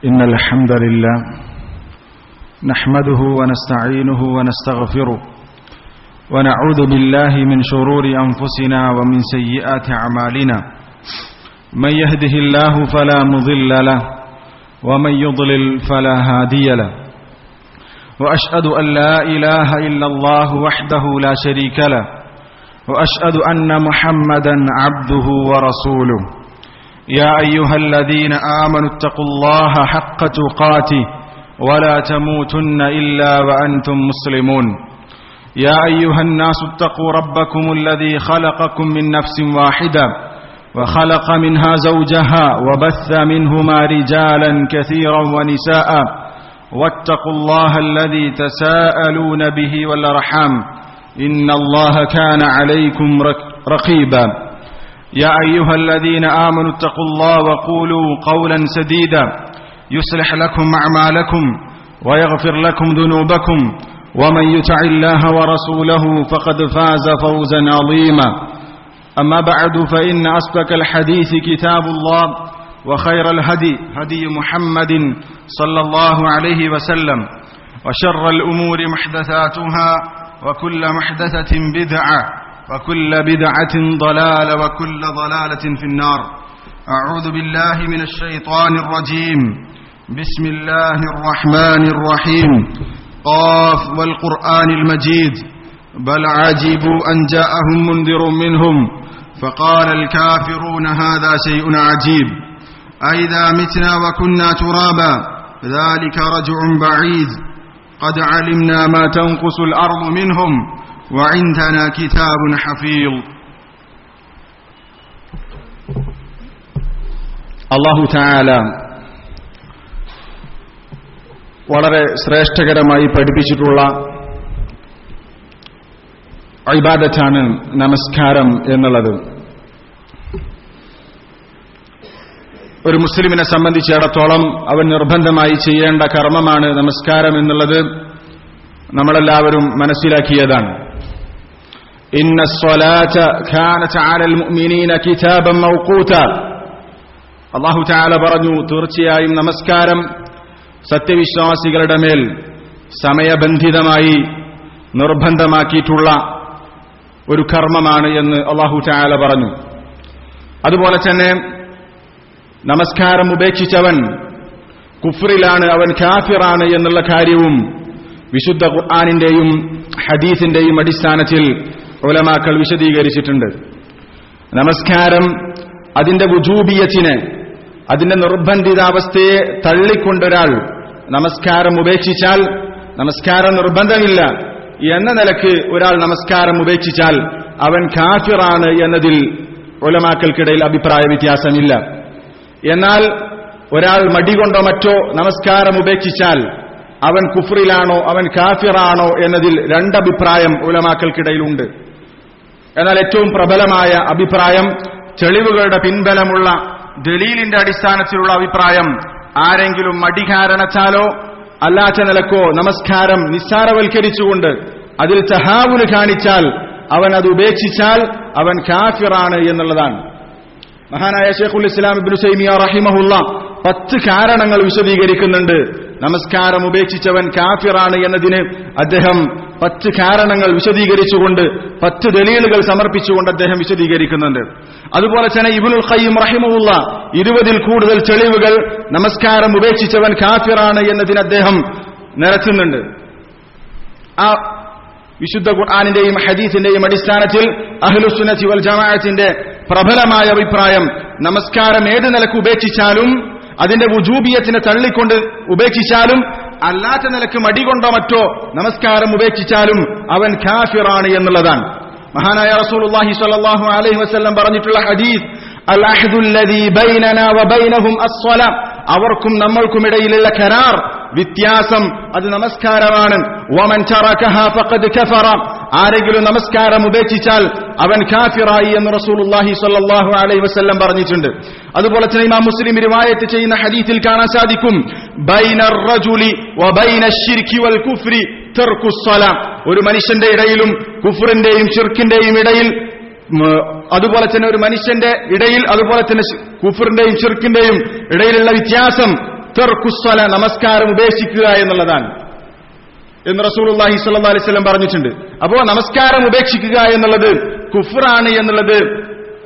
إن الحمد لله نحمده ونستعينه ونستغفره ونعوذ بالله من شرور أنفسنا ومن سيئات أعمالنا من يهده الله فلا مضل له ومن يضلل فلا هادي له وأشهد أن لا إله إلا الله وحده لا شريك له وأشهد أن محمدا عبده ورسوله يا أيها الذين آمنوا اتقوا الله حق تقاته ولا تموتن إلا وأنتم مسلمون يا أيها الناس اتقوا ربكم الذي خلقكم من نفس واحدة وخلق منها زوجها وبث منهما رجالا كثيرا ونساء واتقوا الله الذي تساءلون به والأرحام إن الله كان عليكم رقيبا يا أيها الذين آمنوا اتقوا الله وقولوا قولا سديدا يصلح لكم أعمالكم ويغفر لكم ذنوبكم ومن يطع الله ورسوله فقد فاز فوزا عظيما أما بعد فإن أصدق الحديث كتاب الله وخير الهدي هدي محمد صلى الله عليه وسلم وشر الأمور محدثاتها وكل محدثة بدعة وكل بدعة ضلالة وكل ضلالة في النار أعوذ بالله من الشيطان الرجيم بسم الله الرحمن الرحيم قاف والقرآن المجيد بل عجبوا أن جاءهم منذر منهم فقال الكافرون هذا شيء عجيب أئذا متنا وكنا ترابا ذلك رجع بعيد قد علمنا ما تنقص الأرض منهم وعندنا كتاب حفيظ അല്ലാഹു തആല വളരെ ശ്രേഷ്ഠകരമായി പഠിപ്പിച്ചിട്ടുള്ള ഇബാദത്താണ് നമസ്കാരം എന്നുള്ളത്. ഒരു മുസ്ലിമിനെ സംബന്ധിച്ചിടത്തോളം അവൻ നിർബന്ധമായി ചെയ്യേണ്ട കർമ്മമാണ് നമസ്കാരം എന്നുള്ളത് നമ്മളെല്ലാവരും മനസ്സിലാക്കിയതാണ്. ഇന്ന സ്വലാത കാനത അലൽ മുഅ്മിനീന കിതാബൻ മൗഖൂത. അല്ലാഹു തആല പറഞ്ഞു, തീർച്ചയായും നമസ്കാരം സത്യവിശ്വാസികളുടെ മേൽ സമയബന്ധിതമായി നിർബന്ധമാക്കിയിട്ടുള്ള ഒരു കർമ്മമാണ് എന്ന് അല്ലാഹു തആല പറഞ്ഞു. അതുപോലെ തന്നെ നമസ്കാരം ഉപേക്ഷിച്ചവൻ കുഫ്റിലാണ്, അവൻ കാഫിറാണ് എന്നുള്ള കാര്യവും വിശുദ്ധ ഖുർആനിന്റെയും ഹദീസിന്റെയും അടിസ്ഥാനത്തിൽ ഉലമാക്കൾ വിശദീകരിച്ചിട്ടുണ്ട്. നമസ്കാരം അതിന്റെ വുജൂബിയത്തിനെ, അതിന്റെ നിർബന്ധിതാവസ്ഥയെ തള്ളിക്കൊണ്ടൊരാൾ നമസ്കാരം ഉപേക്ഷിച്ചാൽ, നമസ്കാരം നിർബന്ധമില്ല എന്ന നിലക്ക് ഒരാൾ നമസ്കാരം ഉപേക്ഷിച്ചാൽ അവൻ കാഫിറാണ് എന്നതിൽ ഉലമാക്കൾക്കിടയിൽ അഭിപ്രായ വ്യത്യാസമില്ല. എന്നാൽ ഒരാൾ മടികൊണ്ടോ മറ്റോ നമസ്കാരം ഉപേക്ഷിച്ചാൽ അവൻ കുഫ്റിലാണോ അവൻ കാഫിറാണോ എന്നതിൽ രണ്ടഭിപ്രായം ഉലമാക്കൾക്കിടയിലുണ്ട്. എന്നാൽ ഏറ്റവും പ്രബലമായ അഭിപ്രായം, തെളിവുകളുടെ പിൻബലമുള്ള ദലീലിന്റെ അടിസ്ഥാനത്തിലുള്ള അഭിപ്രായം, ആരെങ്കിലും മടി കാരണത്താലോ അല്ലാത്ത നിലക്കോ നമസ്കാരം നിസ്സാരവൽക്കരിച്ചുകൊണ്ട് അതിൽ തഹാവുൽ കാണിച്ചാൽ, അവൻ അത് ഉപേക്ഷിച്ചാൽ അവൻ കാഫിറാണ് എന്നുള്ളതാണ്. മഹാനായ ശൈഖുൽ ഇസ്ലാം ഇബ്നു തൈമിയ്യ റഹിമഹുല്ലാഹ് 10 കാരണങ്ങൾ വിശദീകരിക്കുന്നുണ്ട്. നമസ്കാരം ഉപേക്ഷിച്ചവൻ കാഫിറാണ് എന്നതിന് അദ്ദേഹം 10 കാരണങ്ങൾ വിശദീകരിച്ചുകൊണ്ട് 10 ദലീലുകൾ സമർപ്പിച്ചുകൊണ്ട് അദ്ദേഹം വിശദീകരിക്കുന്നുണ്ട്. അതുപോലെ തന്നെ ഇബ്നുൽ ഖയ്യിം റഹിമഹുല്ലാഹ് 20-ൽ കൂടുതൽ തെളിവുകൾ നമസ്കാരം ഉപേക്ഷിച്ചവൻ കാഫിറാണ് എന്നതിന് അദ്ദേഹം നിരത്തുന്നുണ്ട്. ആ വിശുദ്ധ ഖുർആനിന്റെയും ഹദീസിന്റെയും അടിസ്ഥാനത്തിൽ അഹ്ലുസുന്നത്തി വൽ ജമാഅത്തിന്റെ പ്രബലമായ അഭിപ്രായം, നമസ്കാരം ഏത് നിലക്ക് ഉപേക്ഷിച്ചാലും, അതിന്റെ വുജൂബിയത്തിനെ തള്ളിക്കൊണ്ട് ഉപേക്ഷിച്ചാലും, അല്ലാത്ത നിലക്ക് മടികൊണ്ടോ മറ്റോ നമസ്കാരം ഉപേക്ഷിച്ചാലും അവൻ കാഫിറാണ് എന്നുള്ളതാണ്. മഹാനായ റസൂലുള്ളാഹി സ്വല്ലല്ലാഹു അലൈഹി വസല്ലം പറഞ്ഞിട്ടുള്ള ഹദീസ്, അൽ അഹ്ദുല്ലദീ ബൈനനാ വബൈനഹും അസ്സലാം, അവർക്കും നമ്മൾക്കുമിടയിലുള്ള കരാർ, വ്യത്യാസം അത് നമസ്കാരമാണ്. വമൻ തറകഹാ ഫഖദ് കഫറ, ആരെങ്കിലും നമസ്കാരം ഉപേക്ഷിച്ചാൽ അവൻ കാഫിറായി എന്ന് റസൂലുള്ളാഹി സ്വല്ലല്ലാഹു അലൈഹി വസല്ലം പറഞ്ഞിട്ടുണ്ട്. അതുപോലെ തന്നെ ഇമാം മുസ്ലിം റിവായത്ത് ചെയ്യുന്ന ഹദീസിൽ കാണാൻ സാധിക്കും, ബൈനർ റജുലി വബൈനശ് ശിർകി വൽ കുഫ്രി തർക്കുസ് സ്വലാം, ഒരു മനുഷ്യന്റെ ഇടയിലും കുഫ്റിന്റെയും ശിർക്കിന്റെയും ഇടയിൽ അതുപോലെ തന്നെ ഒരു മനുഷ്യന്റെ ഇടയിൽ അതുപോലെ തന്നെ കുഫറിന്റെയും ശിർക്കിന്റെയും ഇടയിലുള്ള വ്യത്യാസം തർക്കുസ്സല, നമസ്കാരം ഉപേക്ഷിക്കുക എന്നുള്ളതാണ് എന്ന് റസൂലുള്ളാഹി സ്വല്ലല്ലാഹു അലൈഹി വസല്ലം പറഞ്ഞിട്ടുണ്ട്. അപ്പോ നമസ്കാരം ഉപേക്ഷിക്കുക എന്നുള്ളത് കുഫ്റാണ് എന്നുള്ളത്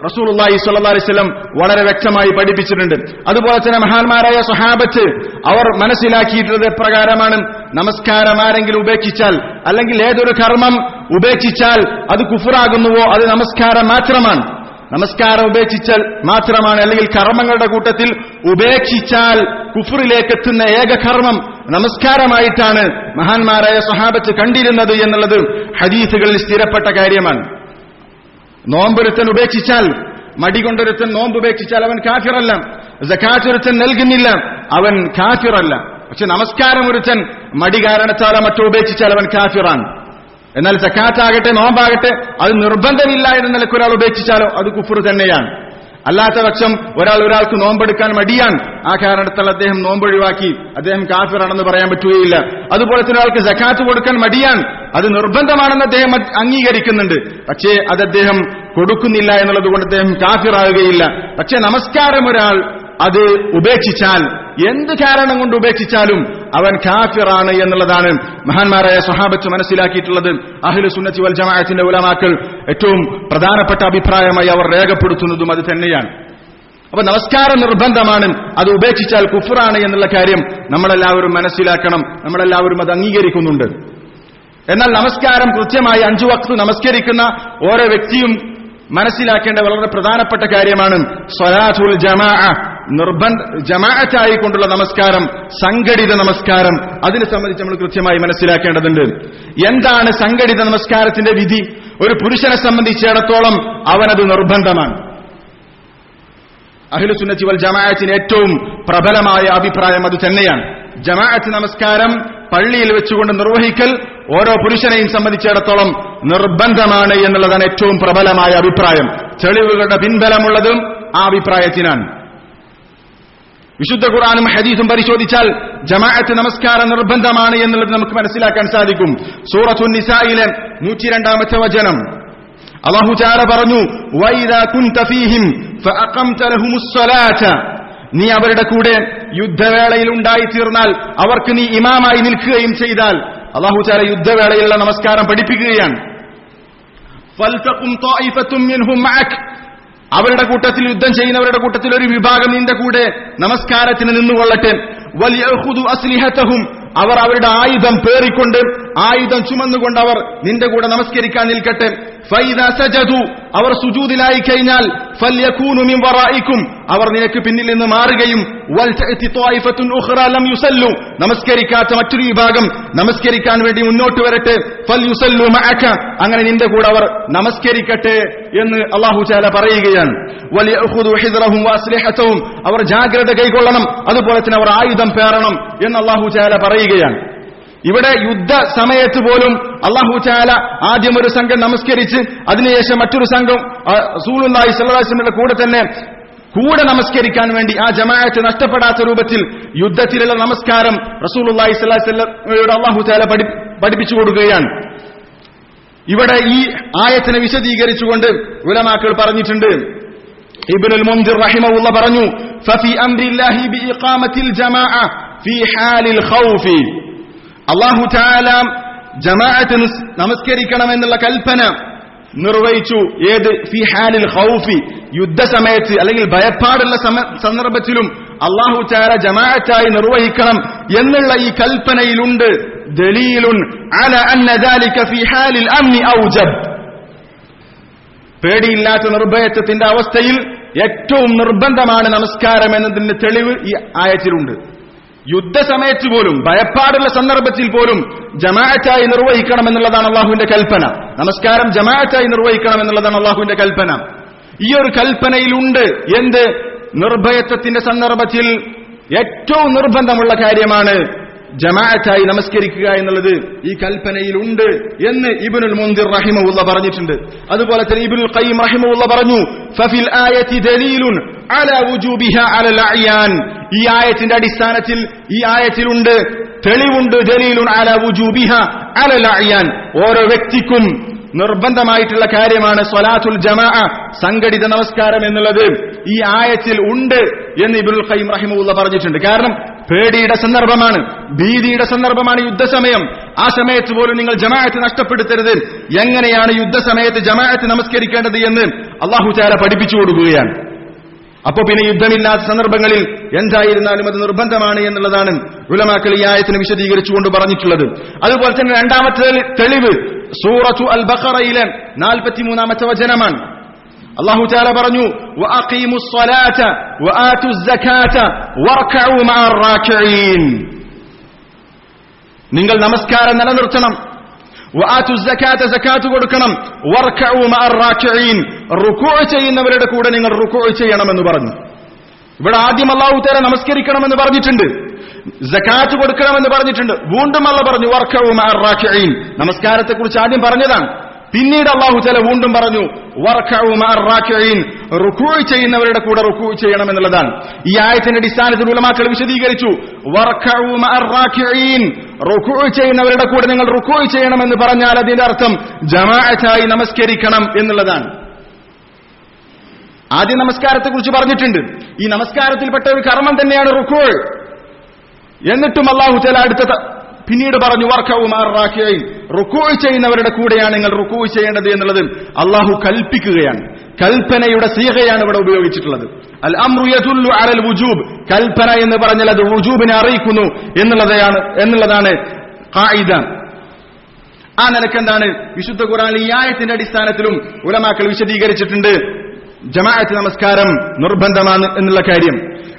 റസൂലുള്ളാഹി സ്വല്ലല്ലാഹു അലൈഹി വസല്ലം വളരെ വ്യക്തമായി പഠിപ്പിച്ചിട്ടുണ്ട്. അതുപോലെ തന്നെ മഹാന്മാരായ സ്വഹാബത്ത് അവർ മനസ്സിലാക്കിയിട്ടുള്ളത് എപ്രകാരമാണ്? നമസ്കാരം ആരെങ്കിലും ഉപേക്ഷിച്ചാൽ, അല്ലെങ്കിൽ ഏതൊരു കർമ്മം ഉപേക്ഷിച്ചാൽ അത് കുഫ്റാകുന്നുവോ അത് നമസ്കാരം മാത്രമാണ്. നമസ്കാരം ഉപേക്ഷിച്ചാൽ മാത്രമാണ്, അല്ലെങ്കിൽ കർമ്മങ്ങളുടെ കൂട്ടത്തിൽ ഉപേക്ഷിച്ചാൽ കുഫ്റിലേക്ക് എത്തുന്ന ഏക കർമ്മം നമസ്കാരമായിട്ടാണ് മഹാന്മാരായ സ്വഹാബത്ത് കണ്ടിരുന്നത് എന്നുള്ളത് ഹദീസുകളിൽ സ്ഥിരപ്പെട്ട കാര്യമാണ്. നോമ്പൊരുത്തൻ ഉപേക്ഷിച്ചാൽ, മടി കൊണ്ടൊരുത്തൻ നോമ്പ് ഉപേക്ഷിച്ചാൽ അവൻ കാഫിറല്ല. സകാത്ത് ഒരുത്തൻ നൽകുന്നില്ല, അവൻ കാഫിറല്ല. പക്ഷെ നമസ്കാരം ഒരുത്തൻ മടി കാരണത്താലോ മറ്റോ ഉപേക്ഷിച്ചാൽ അവൻ കാഫിറാണ്. എന്നാൽ സകാത്താകട്ടെ നോമ്പാകട്ടെ അത് നിർബന്ധമില്ല എന്ന നിലയ്ക്ക് ഒരാൾ ഉപേക്ഷിച്ചാലോ അത് കുഫ്ർ തന്നെയാണ്. അല്ലാത്ത പക്ഷം ഒരാൾക്ക് നോമ്പെടുക്കാൻ മടിയാൻ, ആ കാരണത്താൽ അദ്ദേഹം നോമ്പൊഴിവാക്കി, അദ്ദേഹം കാഫിറാണെന്ന് പറയാൻ പറ്റുകയില്ല. അതുപോലെ തന്നെ ഒരാൾക്ക് സകാത്ത് കൊടുക്കാൻ മടിയാൻ, അത് നിർബന്ധമാണെന്ന് അദ്ദേഹം അംഗീകരിക്കുന്നുണ്ട്, പക്ഷേ അത് അദ്ദേഹം കൊടുക്കുന്നില്ല എന്നുള്ളത് കൊണ്ട് അദ്ദേഹം കാഫിറാവുകയില്ല. പക്ഷേ നമസ്കാരം ഒരാൾ അത് ഉപേക്ഷിച്ചാൽ, എന്ത് കാരണം കൊണ്ട് ഉപേക്ഷിച്ചാലും അവൻ കാഫിറാണ് എന്നുള്ളതാണ് മഹാന്മാരായ സ്വഹാബത്ത് മനസ്സിലാക്കിയിട്ടുള്ളത്. അഹ്ലു സുന്നത്തി വൽ ജമാഅത്തിന്റെ ഉലമാക്കൾ ഏറ്റവും പ്രധാനപ്പെട്ട അഭിപ്രായമായി അവർ രേഖപ്പെടുത്തുന്നതും അത് തന്നെയാണ്. അപ്പൊ നമസ്കാരം നിർബന്ധമാണ്, അത് ഉപേക്ഷിച്ചാൽ കുഫ്റാണ് എന്നുള്ള കാര്യം നമ്മളെല്ലാവരും മനസ്സിലാക്കണം, നമ്മളെല്ലാവരും അത് അംഗീകരിക്കുന്നുണ്ട്. എന്നാൽ നമസ്കാരം കൃത്യമായി 5 വഖ്ത് നമസ്കരിക്കുന്ന ഓരോ വ്യക്തിയും മനസ്സിലാക്കേണ്ട വളരെ പ്രധാനപ്പെട്ട കാര്യമാണ് സ്വലാത്തുൽ ജമാഅ, ജമാഅത്തായി കൊണ്ടുള്ള നമസ്കാരം, സംഘടിത നമസ്കാരം. അതിനെ സംബന്ധിച്ച് നമ്മൾ കൃത്യമായി മനസ്സിലാക്കേണ്ടതുണ്ട്. എന്താണ് സംഘടിത നമസ്കാരത്തിന്റെ വിധി? ഒരു പുരുഷനെ സംബന്ധിച്ചിടത്തോളം അവനത് നിർബന്ധമാണ്. അഹ്ലു സുന്നത്തി വൽ ജമാഅത്തിന് ഏറ്റവും പ്രബലമായ അഭിപ്രായം അത് തന്നെയാണ്. ജമാഅത്ത് നമസ്കാരം പള്ളിയിൽ വെച്ചുകൊണ്ട് നിർവഹിക്കൽ ഓരോ പുരുഷനെയും സംബന്ധിച്ചിടത്തോളം നിർബന്ധമാണ് എന്നുള്ളതാണ് ഏറ്റവും പ്രബലമായ അഭിപ്രായം. തെളിവുകളുടെ പിൻബലമുള്ളതും ആ അഭിപ്രായത്തിനാണ്. വിശുദ്ധ ഖുർആനും ഹദീസും പരിശോധിച്ചാൽ ജമാഅത്ത് നമസ്കാരം നിർബന്ധമാണ് എന്നുള്ളത് നമുക്ക് മനസ്സിലാക്കാൻ സാധിക്കും. സൂറത്തുൻ നിസായിലെ 102-ാമത്തെ വചനം അല്ലാഹു തആല പറഞ്ഞു, വൈദാ കുൻത ഫീഹിം ഫഅഖംത ലഹുമുസ് സ്വലാത, നീ അവരുടെ കൂടെ യുദ്ധവേളയിൽ ഉണ്ടായി തീർന്നാൽ, അവർക്ക് നീ ഇമാമായി നിൽക്കുകയും ചെയ്താൽ, അല്ലാഹു തആല യുദ്ധവേളയിലുള്ള നമസ്കാരം പഠിപ്പിക്കുകയാണ്. ഫൽതഖും ത്വായിഫത്തും മിൻഹും മഅക്, അവരുടെ കൂട്ടത്തിൽ യുദ്ധം ചെയ്യുന്നവരുടെ കൂട്ടത്തിൽ ഒരു വിഭാഗം നിന്റെ കൂടെ നമസ്കാരത്തിന് നിന്നുകൊള്ളട്ടെ. വലിയഖുദു അസ്ലിഹതഹും, അവർ അവരുടെ ആയുധം പേറിക്കൊണ്ട്, ആയുധം ചുമന്നുകൊണ്ട് അവർ നിന്റെ കൂടെ നമസ്കരിക്കാൻ നിൽക്കട്ടെ. ഫൈദാ സജദു, അവർ സുജൂദിലായി കഴിഞ്ഞാൽ, ഫൽയകൂനു മിൻ വറായിക്കും, അവർ നിനക്ക് പിന്നിൽ നിന്ന് മാറുകയും, വൽതഅതി ത്വായിഫത്തുൻ ഉഖ്റാ ലം യുസല്ലു, നമസ്കരിക്കാത്ത മറ്റൊരു വിഭാഗം നമസ്കരിക്കാൻ വേണ്ടി മുന്നോട്ട് വരട്ടെ. ഫൽയുസല്ലു മഅക, അങ്ങനെ നിന്റെ കൂടെ അവർ നമസ്കരിക്കട്ടെ എന്ന് അല്ലാഹു തആല പറയുകയാണ്. വലിയഖുദു ഹിദ്റഹും വഅസ്ലിഹതഹും, അവർ ജാഗ്രത കൈക്കൊള്ളണം, അതുപോലെ തന്നെ അവർ ആയുധം പേറണം എന്ന് അല്ലാഹു തആല പറയുകയാണ്. ഇവിടെ യുദ്ധ സമയത്ത് പോലും അല്ലാഹു തആല ആദ്യം ഒരു സംഘം നമസ്കരിച്ച് അതിനുശേഷം മറ്റൊരു സംഘം റസൂലുള്ളാഹി സ്വല്ലല്ലാഹു അലൈഹി വസല്ലമയുടെ കൂടെ തന്നെ കൂടെ നമസ്കരിക്കാൻ വേണ്ടി ആ ജമാഅത്ത് നഷ്ടപ്പെടാത്ത രൂപത്തിൽ യുദ്ധത്തിലുള്ള നമസ്കാരം റസൂലുള്ളാഹി സ്വല്ലല്ലാഹു അലൈഹി വസല്ലമയുടെ അല്ലാഹു തആല പഠിപ്പിച്ചു കൊടുക്കുകയാണ്. ഇവിടെ ഈ ആയത്തിനെ വിശദീകരിച്ചുകൊണ്ട് ഉലമാക്കൾ പറഞ്ഞിട്ടുണ്ട്. ഇബ്നുൽ മുൻദിർ റഹിമഹുള്ള പറഞ്ഞു, ഫഫി അംരില്ലാഹി ബിഇഖാമത്തിൽ ജമാഅ ഫീ ഹാലിൽ ഖൗഫി, അല്ലാഹു തആല ജമാഅത്ത് നമസ്കരിക്കണമെന്നുള്ള കൽപ്പന നിർവഹിച്ചു. ഏത്? ഫി ഹാലിൽ ഖൗഫി, യുദ്ധസമയത്ത് അല്ലെങ്കിൽ ഭയപ്പാടുള്ള സന്ദർഭത്തിലും അല്ലാഹു തആല ജമാഅത്തായി നിർവഹിക്കണം എന്നുള്ള ഈ കൽപ്പനയിലുണ്ട് ദലീലുൻ അല അന്ന ദാലിക ഫി ഹാലിൽ അംനി ഔജബ്, പേടിയില്ലാത്ത നിർഭയത്വത്തിന്റെ അവസ്ഥയിൽ ഏറ്റവും നിർബന്ധമാണ് നമസ്കാരം എന്നതിന്റെ തെളിവ് ഈ ആയത്തിലുണ്ട്. യുദ്ധസമയത്ത് പോലും, ഭയപ്പാടുള്ള സന്ദർഭത്തിൽ പോലും ജമാഅത്തായി നിർവഹിക്കണം എന്നുള്ളതാണ് അല്ലാഹുവിന്റെ കൽപ്പന. നമസ്കാരം ജമാഅത്തായി നിർവഹിക്കണം എന്നുള്ളതാണ് അല്ലാഹുവിന്റെ കൽപ്പന. ഈ ഒരു കൽപ്പനയിലുണ്ട് എന്ത്? നിർഭയത്വത്തിന്റെ സന്ദർഭത്തിൽ ഏറ്റവും നിർബന്ധമുള്ള കാര്യമാണ് ജമാഅത്തായി നമസ്കരിക്കുക എന്നുള്ളത് ഈ കൽപ്പനയിലുണ്ട് എന്ന് ഇബ്നുൽ മുൻദിർ റഹിമഹുള്ള പറഞ്ഞിട്ടുണ്ട്. അതുപോലെ തന്നെ ഇബ്നുൽ ഖയ്യിം റഹിമഹുള്ള പറഞ്ഞു, ഫഫിൽ ആയതി ദലീലുൻ അലാ വുജൂബിഹാ അലൽ അയാൻ, ഈ ആയത്തിന്റെ അടിസ്ഥാനത്തിൽ ഈ ആയത്തിലുണ്ട് തെളിവുണ്ട്, ദലീലുൻ അലാ വുജൂബിഹാ അലൽ അയാൻ, ഓരോ വ്യക്തിക്കും നിർബന്ധമായിട്ടുള്ള കാര്യമാണ് സ്വലാത്തുൽ ജമാഅ, സംഘടിത നമസ്കാരം എന്നുള്ളത് ഈ ആയത്തിൽ ഉണ്ട് എന്ന് ഇബ്നുൽ ഖയ്യിം റഹിമഹുല്ലാഹ് പറഞ്ഞിട്ടുണ്ട്. കാരണം പേടിയുടെ സന്ദർഭമാണ്, ഭീതിയുടെ സന്ദർഭമാണ് യുദ്ധസമയം. ആ സമയത്ത് പോലും നിങ്ങൾ ജമാഅത്ത് നഷ്ടപ്പെടുത്തരുത്. എങ്ങനെയാണ് യുദ്ധസമയത്ത് ജമാഅത്ത് നമസ്കരിക്കേണ്ടത് എന്ന് അല്ലാഹു തആല പഠിപ്പിച്ചു കൊടുക്കുകയാണ്. അപ്പൊ പിന്നെ യുദ്ധമില്ലാത്ത സന്ദർഭങ്ങളിൽ എന്തായിരുന്നാലും അത് നിർബന്ധമാണ് എന്നുള്ളതാണ് ഉലമാക്കൾ ഈ ആയത്തിനെ വിശദീകരിച്ചുകൊണ്ട് പറഞ്ഞിട്ടുള്ളത്. അതുപോലെ തന്നെ രണ്ടാമത്തെ തെളിവ് സൂറത്തു അൽ ബഖറയിലെ 43-ാമത്തെ വചനമാണ്. അല്ലാഹു തആല പറഞ്ഞു, വഅഖീമുസ് സ്വലാത വആതുസ് സകാത വർകഉ മഅർ റാകിഈൻ. നിങ്ങൾ നമസ്കാരം നിലനിർത്തണം, വആതുസ് സകാത സകാത്ത് കൊടുക്കണം, വർകഉ മഅർ റാകിഈൻ റുകൂഅ ചെയ്യുന്നവരുടെ കൂടെ നിങ്ങൾ റുകൂഅ ചെയ്യണമെന്ന് പറഞ്ഞു. ഇവിടെ ആദ്യം അല്ലാഹു തആല നമസ്കരിക്കണമെന്ന് പറഞ്ഞിട്ടുണ്ട്, സകാത്ത് കൊടുക്കണമെന്ന് പറഞ്ഞിട്ടുണ്ട്. വീണ്ടും അല്ലാഹു പറഞ്ഞു വർകഉ മഅർ റാകിഈൻ. നമസ്കാരത്തെക്കുറിച്ച് ആദ്യം പറഞ്ഞതാണ്, പിന്നീട് അല്ലാഹു തആല വീണ്ടും പറഞ്ഞു വർകഉ മഅർ റാകിഈൻ, റുകൂഅ ചെയ്യുന്നവരുടെ കൂടെ റുകൂഅ ചെയ്യണം എന്നുള്ളതാണ്. ഈ ആയത്തിന്റെ അടിസ്ഥാനത്തിൽ ഉലമാക്കൾ വിശദീകരിച്ചു, വർകഉ മഅർ റാകിഈൻ, റുകൂഅ ചെയ്യുന്നവരുടെ കൂടെ നിങ്ങൾ റുകൂഅ ചെയ്യണമെന്ന് പറഞ്ഞാൽ അതിന്റെ അർത്ഥം ജമാഅത്തായി നമസ്കരിക്കണം എന്നുള്ളതാണ്. ആദ്യ നമസ്കാരത്തെക്കുറിച്ച് പറഞ്ഞിട്ടുണ്ട്. ഈ നമസ്കാരത്തിൽപ്പെട്ട ഒരു കർമ്മം തന്നെയാണ് റുകൂഅ. എന്നിട്ടും അല്ലാഹു തആല പിന്നീട് പറഞ്ഞു വർകഉ മഅർ റാകിഈൻ, റുകൂഅ ചെയ്യുന്നവരുടെ കൂടെയാണ് നിങ്ങൾ റുകൂഅ ചെയ്യേണ്ടത് എന്നുള്ളത് അല്ലാഹു കൽപ്പിക്കുകയാണ്. കൽപ്പനയുടെ സീഗയാണ് ഇവിടെ ഉപയോഗിച്ചിട്ടുള്ളത്. അൽ അംറു യദുല്ലു അലൽ വുജൂബ്, കൽപ്പന എന്ന് പറഞ്ഞാൽ അത് വുജൂബിനെ അറിയിക്കുന്നു എന്നുള്ളതാണ് ഖായിദ. ആ നിലക്ക് എന്താണ് വിശുദ്ധ ഖുർആനിൽ ഈ ആയത്തിന്റെ അടിസ്ഥാനത്തിലും ഉലമാക്കൾ വിശദീകരിച്ചിട്ടുണ്ട് ജമാഅത്ത് നമസ്കാരം നിർബന്ധമാണ് എന്നുള്ള കാര്യം.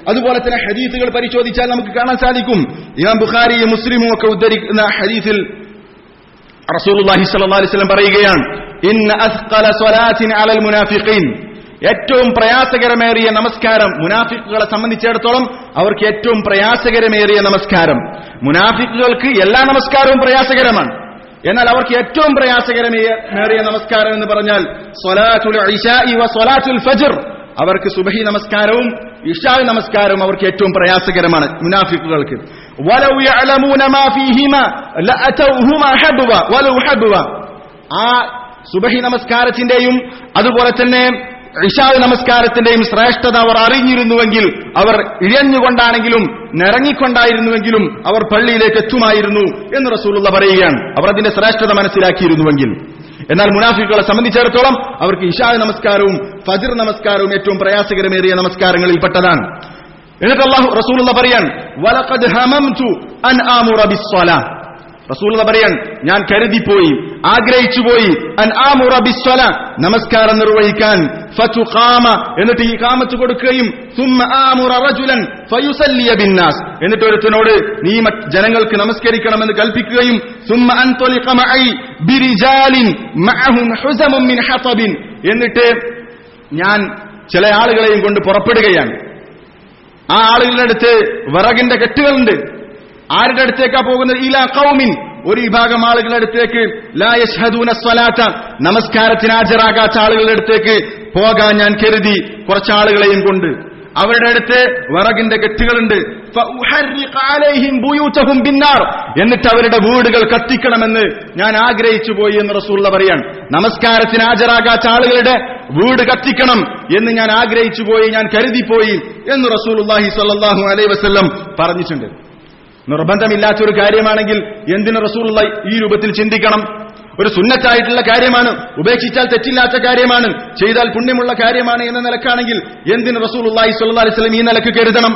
അതുപോലെ തന്നെ ഹദീസുകൾ പരിശോധിച്ചാൽ നമുക്ക് കാണാൻ സാധിക്കും, ഇമാം ബുഖാരിയും മുസ്ലിമും ഒക്കെ ഉദ്ധരിക്കുന്ന ഹദീസിൽ റസൂലുള്ളാഹി സ്വല്ലല്ലാഹു അലൈഹി വസല്ലം പറയുകയാണ്, ഇന്ന അസ്ഖല സ്വലാത്തിൻ അലൽ മുനാഫിഖീൻ, ഏറ്റവും പ്രയാസകരമേറിയ നമസ്കാരം മുനാഫിക്കുകളെ സംബന്ധിച്ചിടത്തോളം അവർക്ക് ഏറ്റവും പ്രയാസകരമേറിയ നമസ്കാരം. മുനാഫിക്കുകൾക്ക് എല്ലാ നമസ്കാരവും പ്രയാസകരമാണ്, എന്നാൽ അവർക്ക് ഏറ്റവും പ്രയാസകരമേറിയ നമസ്കാരം എന്ന് പറഞ്ഞാൽ സ്വലാത്തുൽ ഇശാഇ വ സ്വലാത്തുൽ ഫജ്ർ, അവർക്ക് സുബഹി നമസ്കാരവും ഇശാ നമസ്കാരവും അവർക്ക് ഏറ്റവും പ്രയാസകരമാണ് മുനാഫിക്കുകൾക്ക്. വലൗ യഅലമൂന മാ ഫീഹിമാ ലഅതൗഹുമാ ഹബ്വ വലൗ ഹബ്വ, ആ സുബഹി നമസ്കാരത്തിന്റെയും അതുപോലെ തന്നെ ഇശാ നമസ്കാരത്തിന്റെയും ശ്രേഷ്ഠത അവർ അറിഞ്ഞിരുന്നുവെങ്കിൽ അവർ ഇഴഞ്ഞുകൊണ്ടാണെങ്കിലും നിറങ്ങിക്കൊണ്ടായിരുന്നുവെങ്കിലും അവർ പള്ളിയിലേക്ക് എത്തുമായിരുന്നു എന്ന് റസൂലുള്ളാഹി പറയുകയാണ്, അവർ അതിന്റെ ശ്രേഷ്ഠത മനസ്സിലാക്കിയിരുന്നുവെങ്കിൽ. എന്നാൽ മുനാഫിക്കുകളെ സംബന്ധിച്ചിടത്തോളം അവർക്ക് ഇശാ നമസ്കാരവും ഫജ്ർ നമസ്കാരവും ഏറ്റവും പ്രയാസകരമേറിയ നമസ്കാരങ്ങളിൽപ്പെട്ടതാണ്. എന്നിട്ട് റസൂലുള്ളാഹി പറയാൻ, വലഖദ് ഹമംതു അൻ ആമുറ ബിസ്സലാ, റസൂലുള്ളാഹി പറയാൻ ഞാൻ കരുതിപ്പോയി, ആഗ്രഹിച്ചുപോയി, അൻ ആമുറ ബിസ്സലാ, നമസ്കാരം നിർവഹിക്കാൻ, ഫതുഖാമ, എന്നിട്ട് ഈ ഇഖാമത്ത് കൊടുക്കുകയും, സുമ്മ ആമുറ റജുലൻ ഫയുസല്ലിയ ബിന്നാസ്, എന്നിട്ട് ഒരുത്തനോട് നീ ജനങ്ങൾക്ക് നമസ്കരിക്കണമെന്ന് കൽപ്പിക്കുകയും, സുമ്മ അൻതലിഖ മഅി ബിരിജാലിൻ മഅഹും ഹുസമുൻ മിൻ ഹതബിൻ, എന്നിട്ട് ഞാൻ ചില ആളുകളെയും കൊണ്ട് പുറപ്പെടുകയാണ്. ആ ആളുകളുടെ അടുത്ത് വിറകിന്റെ കെട്ടുകളുണ്ട്. ആരുടെ അടുത്തേക്കാ പോകുന്നത്? ഇലാ ഖൗമിൻ, ഒരു വിഭാഗം ആളുകളുടെ അടുത്തേക്ക്, ലാ യശ്ഹദൂന സ്വലാത്ത, നമസ്കാരത്തിന് ഹാജരാകാത്ത ആളുകളുടെ അടുത്തേക്ക് പോകാൻ ഞാൻ കരുതി, കുറച്ച് ആളുകളെയും കൊണ്ട്. അവരുടെ അടുത്ത് വിറകിന്റെ കെട്ടുകളുണ്ട്. ഫഉഹർരിഖ അലൈഹിം ബുയൂതഹും ബിന്നാർ, എന്നിട്ട് അവരുടെ വീടുകൾ കത്തിക്കണമെന്ന് ഞാൻ ആഗ്രഹിച്ചു പോയി എന്ന് റസൂലുള്ളാഹി പറയാൻ. നമസ്കാരത്തിന് ഹാജരാകാത്ത ആളുകളുടെ വീട് കത്തിക്കണം എന്ന് ഞാൻ ആഗ്രഹിച്ചു പോയി, ഞാൻ കരുതിപ്പോയി എന്ന് റസൂലുള്ളാഹി സ്വല്ലല്ലാഹു അലൈഹി വസല്ലം പറഞ്ഞിട്ടുണ്ട്. നിർബന്ധമില്ലാത്തൊരു കാര്യമാണെങ്കിൽ എന്തിന് റസൂലുള്ളാഹി ഈ രൂപത്തിൽ ചിന്തിക്കണം? ഒരു സുന്നത്തായിട്ടുള്ള കാര്യമാണ്, ഉപേക്ഷിച്ചാൽ തെറ്റില്ലാത്ത കാര്യമാണ്, ചെയ്താൽ പുണ്യമുള്ള കാര്യമാണ് എന്ന നിലക്കാണെങ്കിൽ എന്തിന് റസൂലുള്ളാഹി സ്വല്ലല്ലാഹു അലൈഹി വസല്ലം ഈ നിലക്ക് കരുതണം?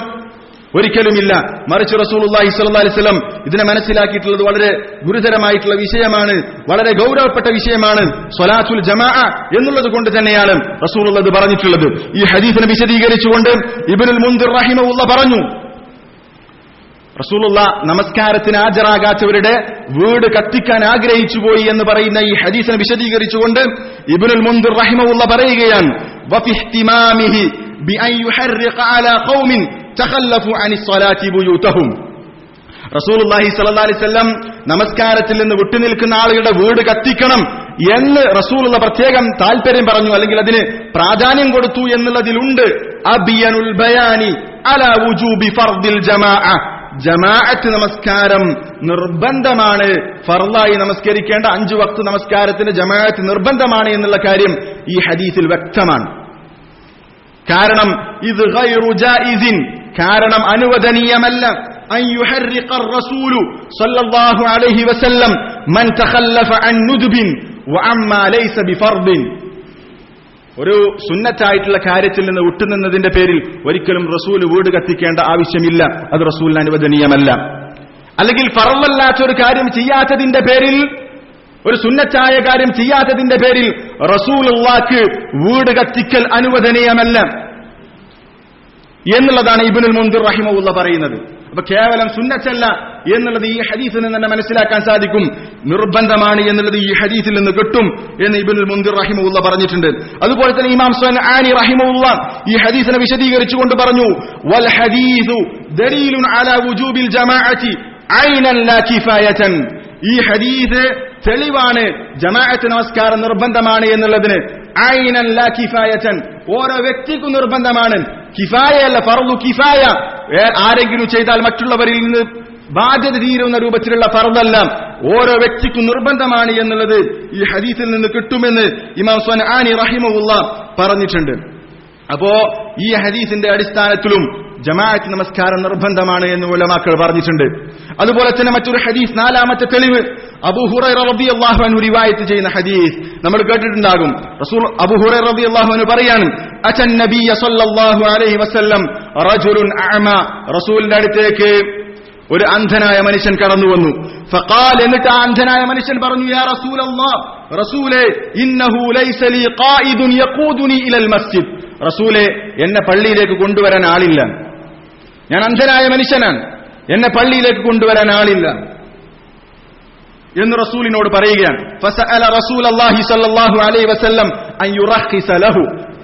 ഒരിക്കലുമില്ല. മറിച്ച് റസൂലുള്ളാഹി സ്വല്ലല്ലാഹു അലൈഹി വസല്ലം ഇതിനെ മനസ്സിലാക്കിയിട്ടുള്ളത് വളരെ ഗുരുതരമായിട്ടുള്ള വിഷയമാണ്, വളരെ ഗൗരവപ്പെട്ട വിഷയമാണ്. സ്വലാത്തുൽ ജമാഅ എന്നുള്ളത് കൊണ്ട് തന്നെയാണ് റസൂലുള്ളാഹി പറഞ്ഞിട്ടുള്ളത്. ഈ ഹദീസിനെ വിശദീകരിച്ചുകൊണ്ട് ഇബ്നുൽ മുൻദിർ റഹിമഹുല്ലാഹ് പറഞ്ഞു, റസൂലുള്ളാഹി നമസ്കാരത്തിന് ഹാജരാകാത്തവരുടെ വീട് കത്തിക്കാൻ ആഗ്രഹിച്ചു പോയി എന്ന് പറയുന്ന ഈ ഹദീസിനെ വിശദീകരിച്ചുകൊണ്ട് ഇബ്നുൽ മുൻദിർ റഹിമഹുല്ലാഹ് പറയുകയാണ്, വഫി ഇഹ്തിമാമിഹി ബിഅൻ യുഹർരിഖ അലാ ഖൗമിൻ തഖല്ലഫു അനി സ്വലാത്തി ബുയൂതഹും, റസൂലുള്ളാഹി സ്വല്ലല്ലാഹു അലൈഹി വസല്ലം നമസ്കാരത്തിൽ നിന്ന് വിട്ടുനിൽക്കുന്ന ആളുകളുടെ വീട് കത്തിക്കണം എന്ന് റസൂലുള്ളാഹി പ്രത്യേകം താല്പര്യം പറഞ്ഞു, അല്ലെങ്കിൽ അതിന് പ്രാധാന്യം കൊടുത്തു എന്നുള്ളതിലുണ്ട് അബിയനുൽ ബയാനി അലാ വുജൂബി ഫർദിൽ ജമാഅ, ജമാഅത്ത് നമസ്കാരം നിർബന്ധമാണ്, ഫർളായി നമസ്കരിക്കേണ്ട 5 വക്ത് നമസ്കാരത്തിന് ജമാഅത്ത് നിർബന്ധമാണ് എന്നുള്ള കാര്യം ഈ ഹദീസിൽ വ്യക്തമാണ്. കാരണം ഇത് ഗൈറു ജായിസിൻ, കാരണം അനുവദനീയമല്ല, അൻ യുഹർരിഖ الرسول صلى الله عليه وسلم من تخلف عن ندب وعما ليس بفرض. ഒരു സുന്നത്തായിട്ടുള്ള കാര്യത്തിൽ നിന്ന് വിട്ടുനിന്നതിന്റെ പേരിൽ ഒരിക്കലും റസൂൽ വീട് കത്തിക്കേണ്ട ആവശ്യമില്ല, അത് റസൂലിന് അനുവദനീയമല്ല. അല്ലെങ്കിൽ ഫർളല്ലാത്ത ഒരു കാര്യം ചെയ്യാത്തതിന്റെ പേരിൽ, ഒരു സുന്നത്തായ കാര്യം ചെയ്യാത്തതിന്റെ പേരിൽ റസൂലുള്ളാഹിക്ക് വീട് കത്തിക്കൽ അനുവദനീയമല്ല എന്നുള്ളതാണ് ഇബ്നുൽ മുൻദിർ റഹിമഹുല്ലാഹ് പറയുന്നത്. അപ്പൊ കേവലം സുന്നത്തല്ല എന്നുള്ളത് ഈ ഹദീസിൽ നിന്ന് തന്നെ മനസ്സിലാക്കാൻ സാധിക്കും, നിർബന്ധമാണ് എന്നുള്ളത് ഈ ഹദീസിൽ നിന്ന് കിട്ടും എന്ന് ഇബ്നുൽ മുൻദിർ റഹിമഹുല്ലാഹ് പറഞ്ഞിട്ടുണ്ട്. അതുപോലെ തന്നെ ഇമാം സ്വൻആനി റഹിമഹുല്ലാഹ് ഈ ഹദീസിനെ വിശദീകരിച്ചുകൊണ്ട് പറഞ്ഞു, വൽ ഹദീസു ദലീലുൻ അലാ വുജൂബിൽ ജമാഅത്തി ഐനൻ ലാ കിഫായതൻ. ഈ ഹദീസ് തെളിവാണ് ജമാഅത്ത് നമസ്കാരം നിർബന്ധമാണ് എന്നുള്ളതിന്. ഐനൻ ലാ കിഫായതൻ, ഓരോ വ്യക്തിക്കും നിർബന്ധമാണ്, കിഫായല്ല, ഫർളു കിഫായ. ആരെങ്കിലും ചെയ്താൽ മറ്റുള്ളവരിൽ നിന്ന് ബാധ്യത തീരുന്ന രൂപത്തിലുള്ള ഫർളല്ല, ഓരോ വ്യക്തിക്കും നിർബന്ധമാണ് എന്നുള്ളത് ഈ ഹദീസിൽ നിന്ന് കിട്ടുമെന്ന് ഇമാം സ്വൻആനി റഹിമഹുല്ലാഹ് പറഞ്ഞിട്ടുണ്ട്. അപ്പോ ഈ ഹദീസിന്റെ അടിസ്ഥാനത്തിലും ജമാഅത്ത് നമസ്കാരം നിർബന്ധമാണ് എന്ന് ഉലമാക്കൾ പറഞ്ഞിട്ടുണ്ട്. അതുപോലെ തന്നെ മറ്റൊരു ഹദീസ്, 4ാമത്തെ തെളിവ്, അബൂ ഹുറൈറ റളിയല്ലാഹു അൻഹു റിവായത്ത് ചെയ്യുന്ന ഹദീസ് നമ്മൾ കേട്ടിട്ടുണ്ടാകും. റസൂൽ അബൂ ഹുറൈറ റളിയല്ലാഹു അൻഹു പറയാണ്, അറ്റൻ നബിയ സല്ലല്ലാഹു അലൈഹി വസല്ലം റജുലുൻ അഅമ. റസൂലിന്റെ അടുത്തേക്ക് ഒരു അന്ധനായ മനുഷ്യൻ കടന്നു വന്നു. ഫഖാൽ, എന്നിട്ട് ആ അന്ധനായ മനുഷ്യൻ പറഞ്ഞു, യാ റസൂലല്ലാഹ്, റസൂലേ, ഇന്നഹു ലൈസ ലീ ഖായിദുൻ യഖൂദുനി ഇലൽ മസ്ജിദ്. റസൂലേ, എന്നെ പള്ളിയിലേക്ക് കൊണ്ടുവരാൻ ആളില്ല, ഞാൻ അന്ധനായ മനുഷ്യനാണ്, എന്നെ പള്ളിയിലേക്ക് കൊണ്ടുവരാൻ ആളില്ല എന്ന് റസൂലിനോട് പറയുകയാണ്. ഫസഅല റസൂലുള്ളാഹി സ്വല്ലല്ലാഹു അലൈഹി വസല്ലം അൻ യുറഖിസ ലഹു.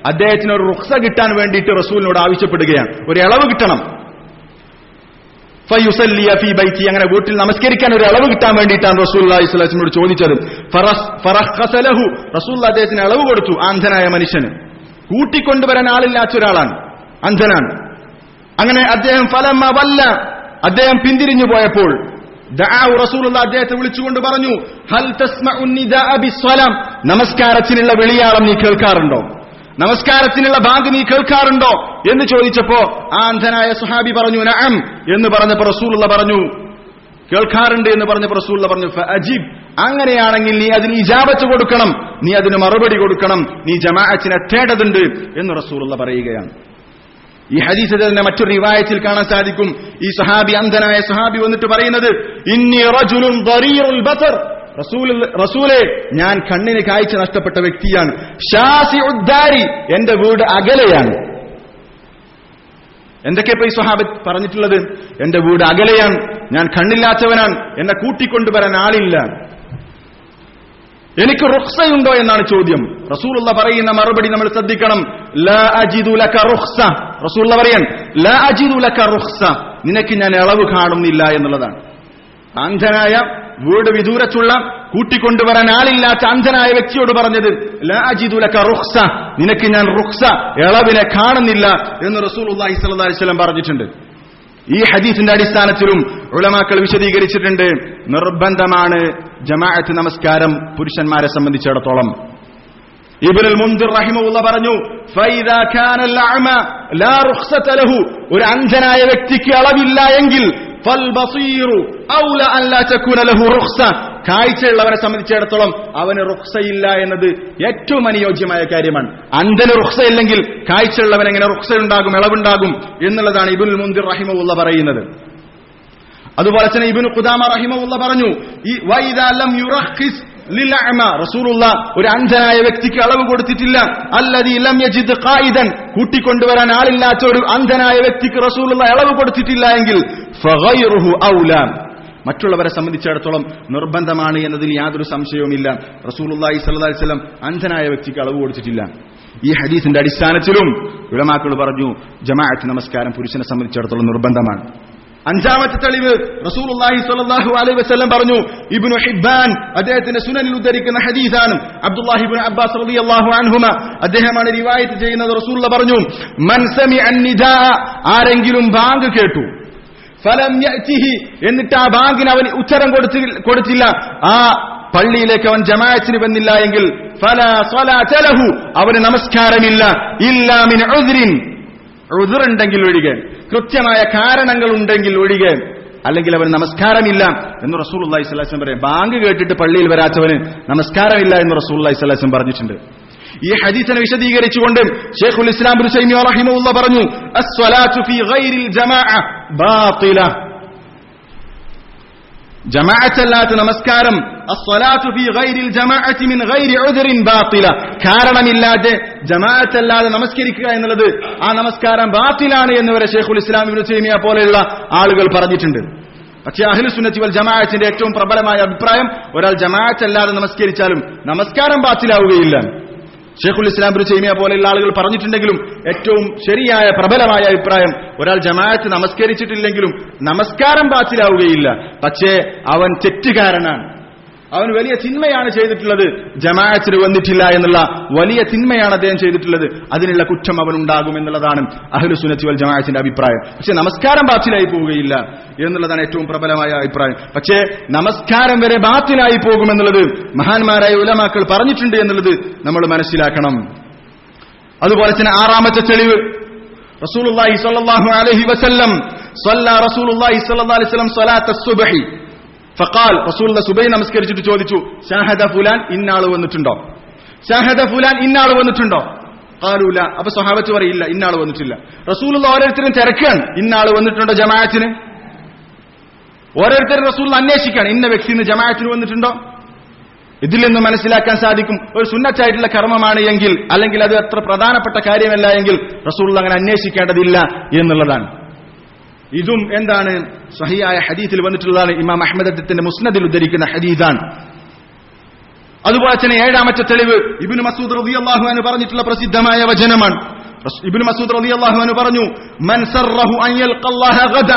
അദ്ദേഹത്തിന് ഒരു റുഖ്സ കിട്ടാൻ വേണ്ടിയിട്ട് റസൂലിനോട് ആവശ്യപ്പെടുകയാണ്, ഒരു ഇളവ് കിട്ടണം. ഫയുസല്ലിയ ഫീ ബൈതി, അങ്ങനെ വീട്ടിൽ നമസ്കരിക്കാൻ ഒരു ഇളവ് കിട്ടാൻ വേണ്ടിയിട്ടാണ് റസൂലുള്ളാഹി സ്വല്ലല്ലാഹു അലൈഹി വസല്ലം ചോദിച്ചത്. ഫറഖസ ലഹു, റസൂലുള്ളാഹി അദ്ദേഹത്തിന് ഇളവ് കൊടുത്തു. ആ അന്ധനായ മനുഷ്യന് കൂട്ടിക്കൊണ്ടുവരാൻ ആളില്ലാത്ത ഒരാളാണ്, അന്ധനാണ്. അങ്ങനെ അദ്ദേഹം ഫലമ്മ വല്ല, അദ്ദേഹം പിന്തിരിഞ്ഞു പോയപ്പോൾ ദഅഉ റസൂലുള്ളാഹി അദ്ദേഹത്തെ വിളിച്ചുകൊണ്ട് പറഞ്ഞു, ഹൽ തസ്മഉ നിദാഅ ബിസ്സലാം. നമസ്കാരത്തിനുള്ള വിളിയാളം നീ കേൾക്കാറുണ്ടോ? നമസ്കാരത്തിനുള്ള ബാങ്ക് നീ കേൾക്കാറുണ്ടോ എന്ന് ചോദിച്ചപ്പോ ആ അന്ധനായ സ്വഹാബി പറഞ്ഞു, നഅം എന്ന് പറഞ്ഞപ്പോൾ റസൂലുള്ളാഹി പറഞ്ഞു, കേൾക്കാറുണ്ട് എന്ന് പറഞ്ഞപ്പോൾ റസൂലുള്ളാഹി പറഞ്ഞു, ഫഅജിബ്, അങ്ങനെയാണെങ്കിൽ നീ അതിന് ഇജാബത്ത് കൊടുക്കണം, നീ അതിന് മറുപടി കൊടുക്കണം, നീ ജമാഅത്തിനെ എത്തേണ്ടതുണ്ട് എന്ന് റസൂലുള്ളാഹി പറയുകയാണ്. ഈ ഹദീസിൽ തന്നെ മറ്റൊരു റിവായത്തിൽ കാണാൻ സാധിക്കും, ഈ സഹാബി, അന്ധനായ സഹാബി വന്നിട്ട് പറയുന്നത്, ഇന്നി റജുലുൻ ദരീറുൽ ബസർ. റസൂലേ, ഞാൻ കണ്ണിന് കാഴ്ച നഷ്ടപ്പെട്ട വ്യക്തിയാണ്. ഷാസിഉദ്ദാരി, എന്റെ വീട് അകലെയാണ്. എന്തൊക്കെയപ്പോ ഈ സ്വഹാബത്ത് പറഞ്ഞിട്ടുള്ളത്? എന്റെ വീട് അകലെയാണ്, ഞാൻ കണ്ണില്ലാത്തവനാണ്, എന്നെ കൂട്ടിക്കൊണ്ടുവരാൻ ആളില്ല, എനിക്ക് റുഖ്സയുണ്ടോ എന്നാണ് ചോദ്യം. റസൂലുള്ളാഹി പറയുന്ന മറുപടി നമ്മൾ ശ്രദ്ധിക്കണം. ലാ അജിദു ലക റുഖ്സ. റസൂലുള്ളാഹി പറയാൻ, ലാ അജിദു ലക റുഖ്സ, നിനക്ക് ഞാൻ ഇളവ് കാണുന്നില്ല എന്നുള്ളതാണ്. അന്ധനായ, വീട് വിദൂരത്തുള്ള, കൂട്ടിക്കൊണ്ടുവരാൻ ആളില്ലാത്ത അന്ധനായ വ്യക്തിയോട് പറഞ്ഞത്, ലാ അജിദു ലക റുഖ്സ, നിനക്ക് ഞാൻ റുഖ്സ, ഇളവിനെ കാണുന്നില്ല എന്ന് റസൂലുള്ളാഹി സ്വല്ലല്ലാഹു അലൈഹി വസല്ലം പറഞ്ഞിട്ടുണ്ട്. ഈ ഹദീസിന്റെ അടിസ്ഥാനത്തിലും ഉലമാക്കൾ വിശദീകരിച്ചിട്ടുണ്ട്, നിർബന്ധമാണ് ജമാഅത്ത് നമസ്കാരം പുരുഷന്മാരെ സംബന്ധിച്ചിടത്തോളം. ഇബ്നുൽ മുൻദിർ റഹിമഹുല്ലാഹ് പറഞ്ഞു, ഫൈദാ കാനൽ അഅമ ലാ റുഖ്സത ലഹു, ഒരു അന്ധനായ വ്യക്തിക്ക് അളവില്ല എങ്കിൽ ഫൽ ബസീറു ഔല അൻ ലാ തകൂന ലഹു റുഖ്സ, കാഴ്ചയുള്ളവരെ സംബന്ധിച്ചിടത്തോളം അവന് റുഖ്സയില്ല എന്നത് ഏറ്റവും അനുയോജ്യമായ കാര്യമാണ്. അന്ധന് റുഖ്സയില്ലെങ്കിൽ കാഴ്ചയുള്ളവൻ എങ്ങനെ റുഖ്സയുണ്ടാകും, ഇളവുണ്ടാകും എന്നുള്ളതാണ് ഇബ്നുൽ മുൻദിർ റഹിമഹുല്ലാഹ് പറയുന്നത്. അതുപോലെ തന്നെ ഇബ്നു ഖുദാമ റഹിമഹുല്ലാഹ് പറഞ്ഞു, ഈ വൈദാ ലം യുറഖിസ് ലിൽ അഅമ, റസൂലുള്ളാഹ് ഒരു അന്ധനായ വ്യക്തിക്ക് അളവ് കൊടുത്തിട്ടില്ല. അല്ലദീ ലം യജിദ് ഖായിദൻ, കൂട്ടിക്കൊണ്ടുവരാൻ ആളില്ലാത്ത ഒരു അന്ധനായ വ്യക്തിക്ക് റസൂലുള്ളാഹ് അളവ് കൊടുത്തിട്ടില്ല എങ്കിൽ ഫഗൈറുഹു ഔലാ, മറ്റുള്ളവരെ സംബന്ധിച്ചിടത്തോളം നിർബന്ധമാണ് എന്നതിൽ യാതൊരു സംശയവുമില്ല. റസൂലുള്ളാഹി സ്വല്ലല്ലാഹു അലൈഹി വസല്ലം അന്ധനായ വ്യക്തിക്ക് അളവ് കൊടുത്തിട്ടില്ല. ഈ ഹദീസിന്റെ അടിസ്ഥാനത്തിലും ഉലമാക്കൾ പറഞ്ഞു, ജമാഅത്ത് നമസ്കാരം പുരുഷനെ സംബന്ധിച്ചിടത്തോളം നിർബന്ധമാണ്. 5ാമത്തെ തെളിവ്, റസൂലുള്ളാഹി സ്വല്ലല്ലാഹു അലൈഹി വസല്ലം പറഞ്ഞു, ഇബ്നു ഹിബ്ബാൻ അദ്ദേഹത്തിന്റെ സുനനിൽ ഉദ്ധരിക്കുന്ന ഹദീസാണ്, അബ്ദുല്ലാഹി ഇബ്നു അബ്ബാസ് റളിയല്ലാഹു അൻഹുമ അദ്ദേഹമാണ് റിവായത്ത് ചെയ്യുന്നത്. റസൂലുള്ളാഹി പറഞ്ഞു, മൻ സമിഅ നിദാ, ആരെങ്കിലും ബാങ്ക് കേട്ടു, ഫലം യഅതിഹി, എന്നിട്ട് ആ ബാങ്കിന് അവൻ ഉത്തരം കൊടുത്തില്ല, ആ പള്ളിയിലേക്ക് അവൻ ജമാഅത്തിന് വന്നില്ല എങ്കിൽ ഫലാ സ്വലാത ലഹു, അവന് നമസ്കാരമില്ല, ഇല്ലാ മിൻ ഉദ്രിൻ, ഉദ്റുണ്ടെങ്കിൽ ഒഴികെ, കൃത്യമായ കാരണങ്ങൾ ഉണ്ടെങ്കിൽ ഒഴികെ, അല്ലെങ്കിൽ അവന് നമസ്കാരമില്ല എന്ന് റസൂലുള്ളാഹി സ്വല്ലല്ലാഹു അലൈഹി വസല്ലം പറയും. ബാങ്ക് കേട്ടിട്ട് പള്ളിയിൽ വരാത്തവന് നമസ്കാരമില്ല എന്ന് റസൂലുള്ളാഹി സ്വല്ലല്ലാഹു അലൈഹി വസല്ലം പറഞ്ഞിട്ടുണ്ട്. ഈ ഹദീസിനെ വിശദീകരിച്ചുകൊണ്ട് ശൈഖുൽ ഇസ്ലാം ഇബ്നു തൈമിയ്യ റഹിമഹുല്ലാഹ് പറഞ്ഞു, അസ്സലാത്തു ഫീ ഗൈരിൽ ജമാഅ ബാത്തില, ജമാഅത്തല്ലാത്ത നമസ്കാരം, അസ്സലാത്തു ഫീ ഗൈരിൽ ജമാഅത്തി മിൻ ഗൈരി ഉദ്രിൻ ബാത്തില, കാരണമില്ലാതെ ജമാഅത്തല്ലാതെ നമസ്കരിക്കുക എന്നുള്ളത് ആ നമസ്കാരം ബാത്തിലാണ് എന്ന് വരെ ശൈഖുൽ ഇസ്ലാം ഇബ്നു തൈമിയ്യ പോലെയുള്ള ആളുകൾ പറഞ്ഞിട്ടുണ്ട്. പക്ഷേ അഹ്ലു സുന്നത്തി വൽ ജമാഅത്തിന്റെ ഏറ്റവും പ്രബലമായ അഭിപ്രായം, ഒരാൾ ജമാഅത്തല്ലാതെ നമസ്കരിച്ചാലും നമസ്കാരം ബാത്തിലാവുകയില്ല. ഷെയ്ഖുൽ ഇസ്ലാം ഇബ്നു തൈമിയ്യ പോലെയുള്ള ആളുകൾ പറഞ്ഞിട്ടുണ്ടെങ്കിലും ഏറ്റവും ശരിയായ പ്രബലമായ അഭിപ്രായം, ഒരാൾ ജമാഅത്ത് നമസ്കരിച്ചിട്ടില്ലെങ്കിലും നമസ്കാരം ബാത്തിലാവുകയില്ല. പക്ഷേ അവൻ തെറ്റുകാരനാണ്, അവൻ വലിയ തിന്മയാണ് ചെയ്തിട്ടുള്ളത്, ജമാഅത്തിന് വന്നിട്ടില്ല എന്നുള്ള വലിയ തിന്മയാണ് അദ്ദേഹം ചെയ്തിട്ടുള്ളത്, അതിനുള്ള കുറ്റം അവനുണ്ടാകും എന്നുള്ളതാണ് അഹ്ലു സുന്നത്തി വൽ ജമാഅത്തിന്റെ അഭിപ്രായം. പക്ഷെ നമസ്കാരം ബാത്തിലായി പോവുകയില്ല എന്നുള്ളതാണ് ഏറ്റവും പ്രബലമായ അഭിപ്രായം. പക്ഷേ നമസ്കാരം വരെ ബാത്തിലായി പോകുമെന്നുള്ളത് മഹാന്മാരായ ഉലമാക്കൾ പറഞ്ഞിട്ടുണ്ട് എന്നുള്ളത് നമ്മൾ മനസ്സിലാക്കണം. അതുപോലെ തന്നെ ആറാമത്തെ തെളിവ്, റസൂലുള്ളാഹി സ്വല്ലല്ലാഹു അലൈഹി വസല്ലം സ്വല്ല റസൂലുള്ളാഹി സ്വല്ലല്ലാഹു അലൈഹി വസല്ലം സ്വലാത്ത സുബ്ഹി ഫഖാൽ, റസൂലുള്ള സുബഹി നമസ്കരിച്ചിട്ട് ചോദിച്ചു, ഷാഹദ ഫുലാൻ, ഇന്നാള് വന്നിട്ടുണ്ടോ? ഷാഹദ ഫുലാൻ, ഇന്നാള് വന്നിട്ടുണ്ടോ? ഖാലൂല, അപ്പൊ സ്വഹാബത്ത് പറയില്ല, ഇന്നാള് വന്നിട്ടില്ല. റസൂലുള്ള ഓരോരുത്തരും തിരക്കാണ്, ഇന്നാള് വന്നിട്ടുണ്ടോ ജമാഅത്തിന്? ഓരോരുത്തരും റസൂലുള്ള അന്വേഷിക്കാണ്, ഇന്ന വ്യക്തി ഇന്ന് ജമാഅത്തിന് വന്നിട്ടുണ്ടോ? ഇതിൽ നിന്ന് മനസ്സിലാക്കാൻ സാധിക്കും, ഒരു സുന്നത്തായിട്ടുള്ള കർമ്മമാണ് എങ്കിൽ, അല്ലെങ്കിൽ അത് അത്ര പ്രധാനപ്പെട്ട കാര്യമല്ല എങ്കിൽ റസൂലുള്ള അങ്ങനെ അന്വേഷിക്കേണ്ടതില്ല എന്നുള്ളതാണ്. ഇതും എന്താണ്, സഹിയായ ഹദീസിൽ വന്നിട്ടുള്ളതാണ്. ഇമാം അഹ്മദ് അദ്ദേഹത്തിന്റെ മുസ്നദിൽ ഉദ്ധരിക്കുന്ന ഹദീസാണ്. അതുപോലെ തന്നെ ഏഴാമത്തെ തെളിവ് ഇബ്നു മസ്ഊദ് റളിയല്ലാഹു അൻഹു പറഞ്ഞിട്ടുള്ള പ്രസിദ്ധമായ വചനമാണ്. ഇബ്നു മസ്ഊദ് റളിയല്ലാഹു അൻഹു പറഞ്ഞു, മൻ സറഹു അൻ യൽഖല്ലാഹ ഗദ,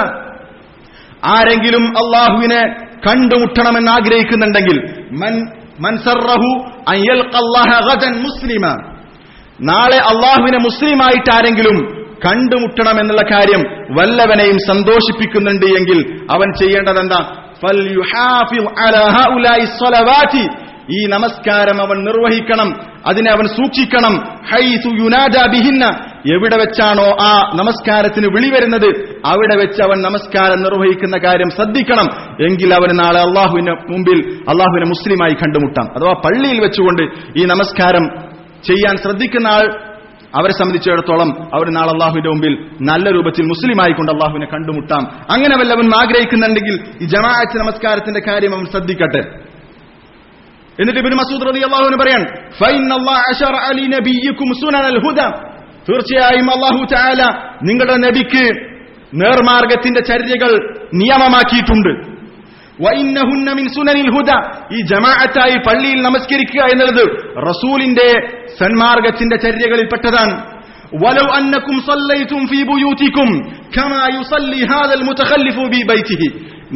ആരെങ്കിലും അല്ലാഹുവിനെ കണ്ടുമുട്ടണമെന്ന് ആഗ്രഹിക്കുന്നുണ്ടെങ്കിൽ, മൻ സറഹു അൻ യൽഖല്ലാഹ ഗദൻ മുസ്ലിമ, നാളെ അല്ലാഹുവിനെ മുസ്ലിമായിട്ട് ആരെങ്കിലും കണ്ടുമുട്ടണം എന്നുള്ള കാര്യം വല്ലവനെയും സന്തോഷിപ്പിക്കുന്നുണ്ട് എങ്കിൽ അവൻ ചെയ്യേണ്ടത് എന്താ? ഫൽയുഹാഫിദ് അലാ ഹൗലാഇ സ്വലവാതി, ഈ നമസ്കാരം അവൻ നിർവഹിക്കണം, അതിനെ അവൻ സൂക്ഷിക്കണം. ഹൈസു യുനാദാ ബിഹിന്ന, എവിടെ വെച്ചാണോ ആ നമസ്കാരത്തിന് വിളി വരുന്നത് അവിടെ വെച്ച് അവൻ നമസ്കാരം നിർവഹിക്കുന്ന കാര്യം ശ്രദ്ധിക്കണം. എങ്കിൽ അവന് നാളെ അള്ളാഹുവിന്റെ മുമ്പിൽ അള്ളാഹുവിനെ മുസ്ലിമായി കണ്ടുമുട്ടാം. അഥവാ പള്ളിയിൽ വെച്ചുകൊണ്ട് ഈ നമസ്കാരം ചെയ്യാൻ ശ്രദ്ധിക്കുന്ന ആൾ, അവരെ സംബന്ധിച്ചിടത്തോളം അവർ നാളെ അള്ളാഹുവിന്റെ മുമ്പിൽ നല്ല രൂപത്തിൽ മുസ്ലിമായിക്കൊണ്ട് അള്ളാഹുവിനെ കണ്ടുമുട്ടാം. അങ്ങനെ വല്ലവൻ ആഗ്രഹിക്കുന്നുണ്ടെങ്കിൽ ഈ ജമാഅത്ത് നമസ്കാരത്തിന്റെ കാര്യം അവൻ ശ്രദ്ധിക്കട്ടെ. എന്നിട്ട് ഇബ്നു മസ്ഊദ് റളിയല്ലാഹു അൻഹു പറയാൻ, ഫഇന്നല്ലാഹ അശറഅ ലിനബിയിക്കും സുനനൽ ഹുദ, തീർച്ചയായും അല്ലാഹു തആല നിങ്ങളുടെ നബിക്ക് നേർമാർഗത്തിന്റെ ചര്യകൾ നിയമമാക്കിയിട്ടുണ്ട്. വഇന്നഹുന്ന മിൻ സുനനിൽ ഹുദ, ഈ ജമാഅത്തായി പള്ളിയിൽ നമസ്കരിക്കുക എന്നുള്ളത് റസൂലിന്റെ സന്മാർഗത്തിന്റെ ചര്യകളിൽപ്പെട്ടതാണ്. വലൗ അന്നകും സല്ലൈതും ഫീ ബുയൂതികും കമാ യുസല്ലി ഹാദൽ മുതഖല്ലിഫു ബി ബൈതിഹി,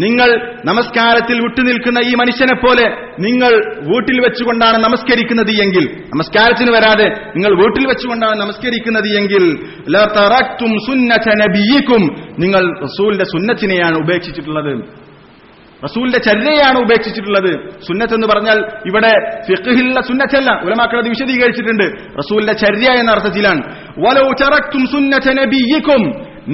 നിങ്ങൾ നമസ്കാരത്തിൽ വിട്ടുനിൽക്കുന്ന ഈ മനുഷ്യനെ പോലെ നിങ്ങൾ വീട്ടിൽ വെച്ചുകൊണ്ടാണ് നമസ്കരിക്കുന്നത് എങ്കിൽ, നമസ്കാരത്തിന് വരാതെ നിങ്ങൾ വീട്ടിൽ വെച്ചുകൊണ്ടാണ് നമസ്കരിക്കുന്നത് എങ്കിൽ, ലാ തറക്തും സുന്നത നബിയിക്കും, നിങ്ങൾ റസൂലിന്റെ സുന്നത്തിനെയാണ് ഉപേക്ഷിച്ചിട്ടുള്ളത്, റസൂലിന്റെ ചര്യയാണ് ഉപേക്ഷിച്ചിട്ടുള്ളത്. സുന്നത്ത് എന്ന് പറഞ്ഞാൽ ഇവിടെ ഫിഖ്ഹിലുള്ള സുന്നത്തല്ല, ഉലമാക്കൾ അത് വിശദീകരിച്ചിട്ടുണ്ട്, റസൂലിന്റെ ചര്യ എന്ന അർത്ഥത്തിലാണ്. വലൗ തറക്തും സുന്നത നബിയിക്കും,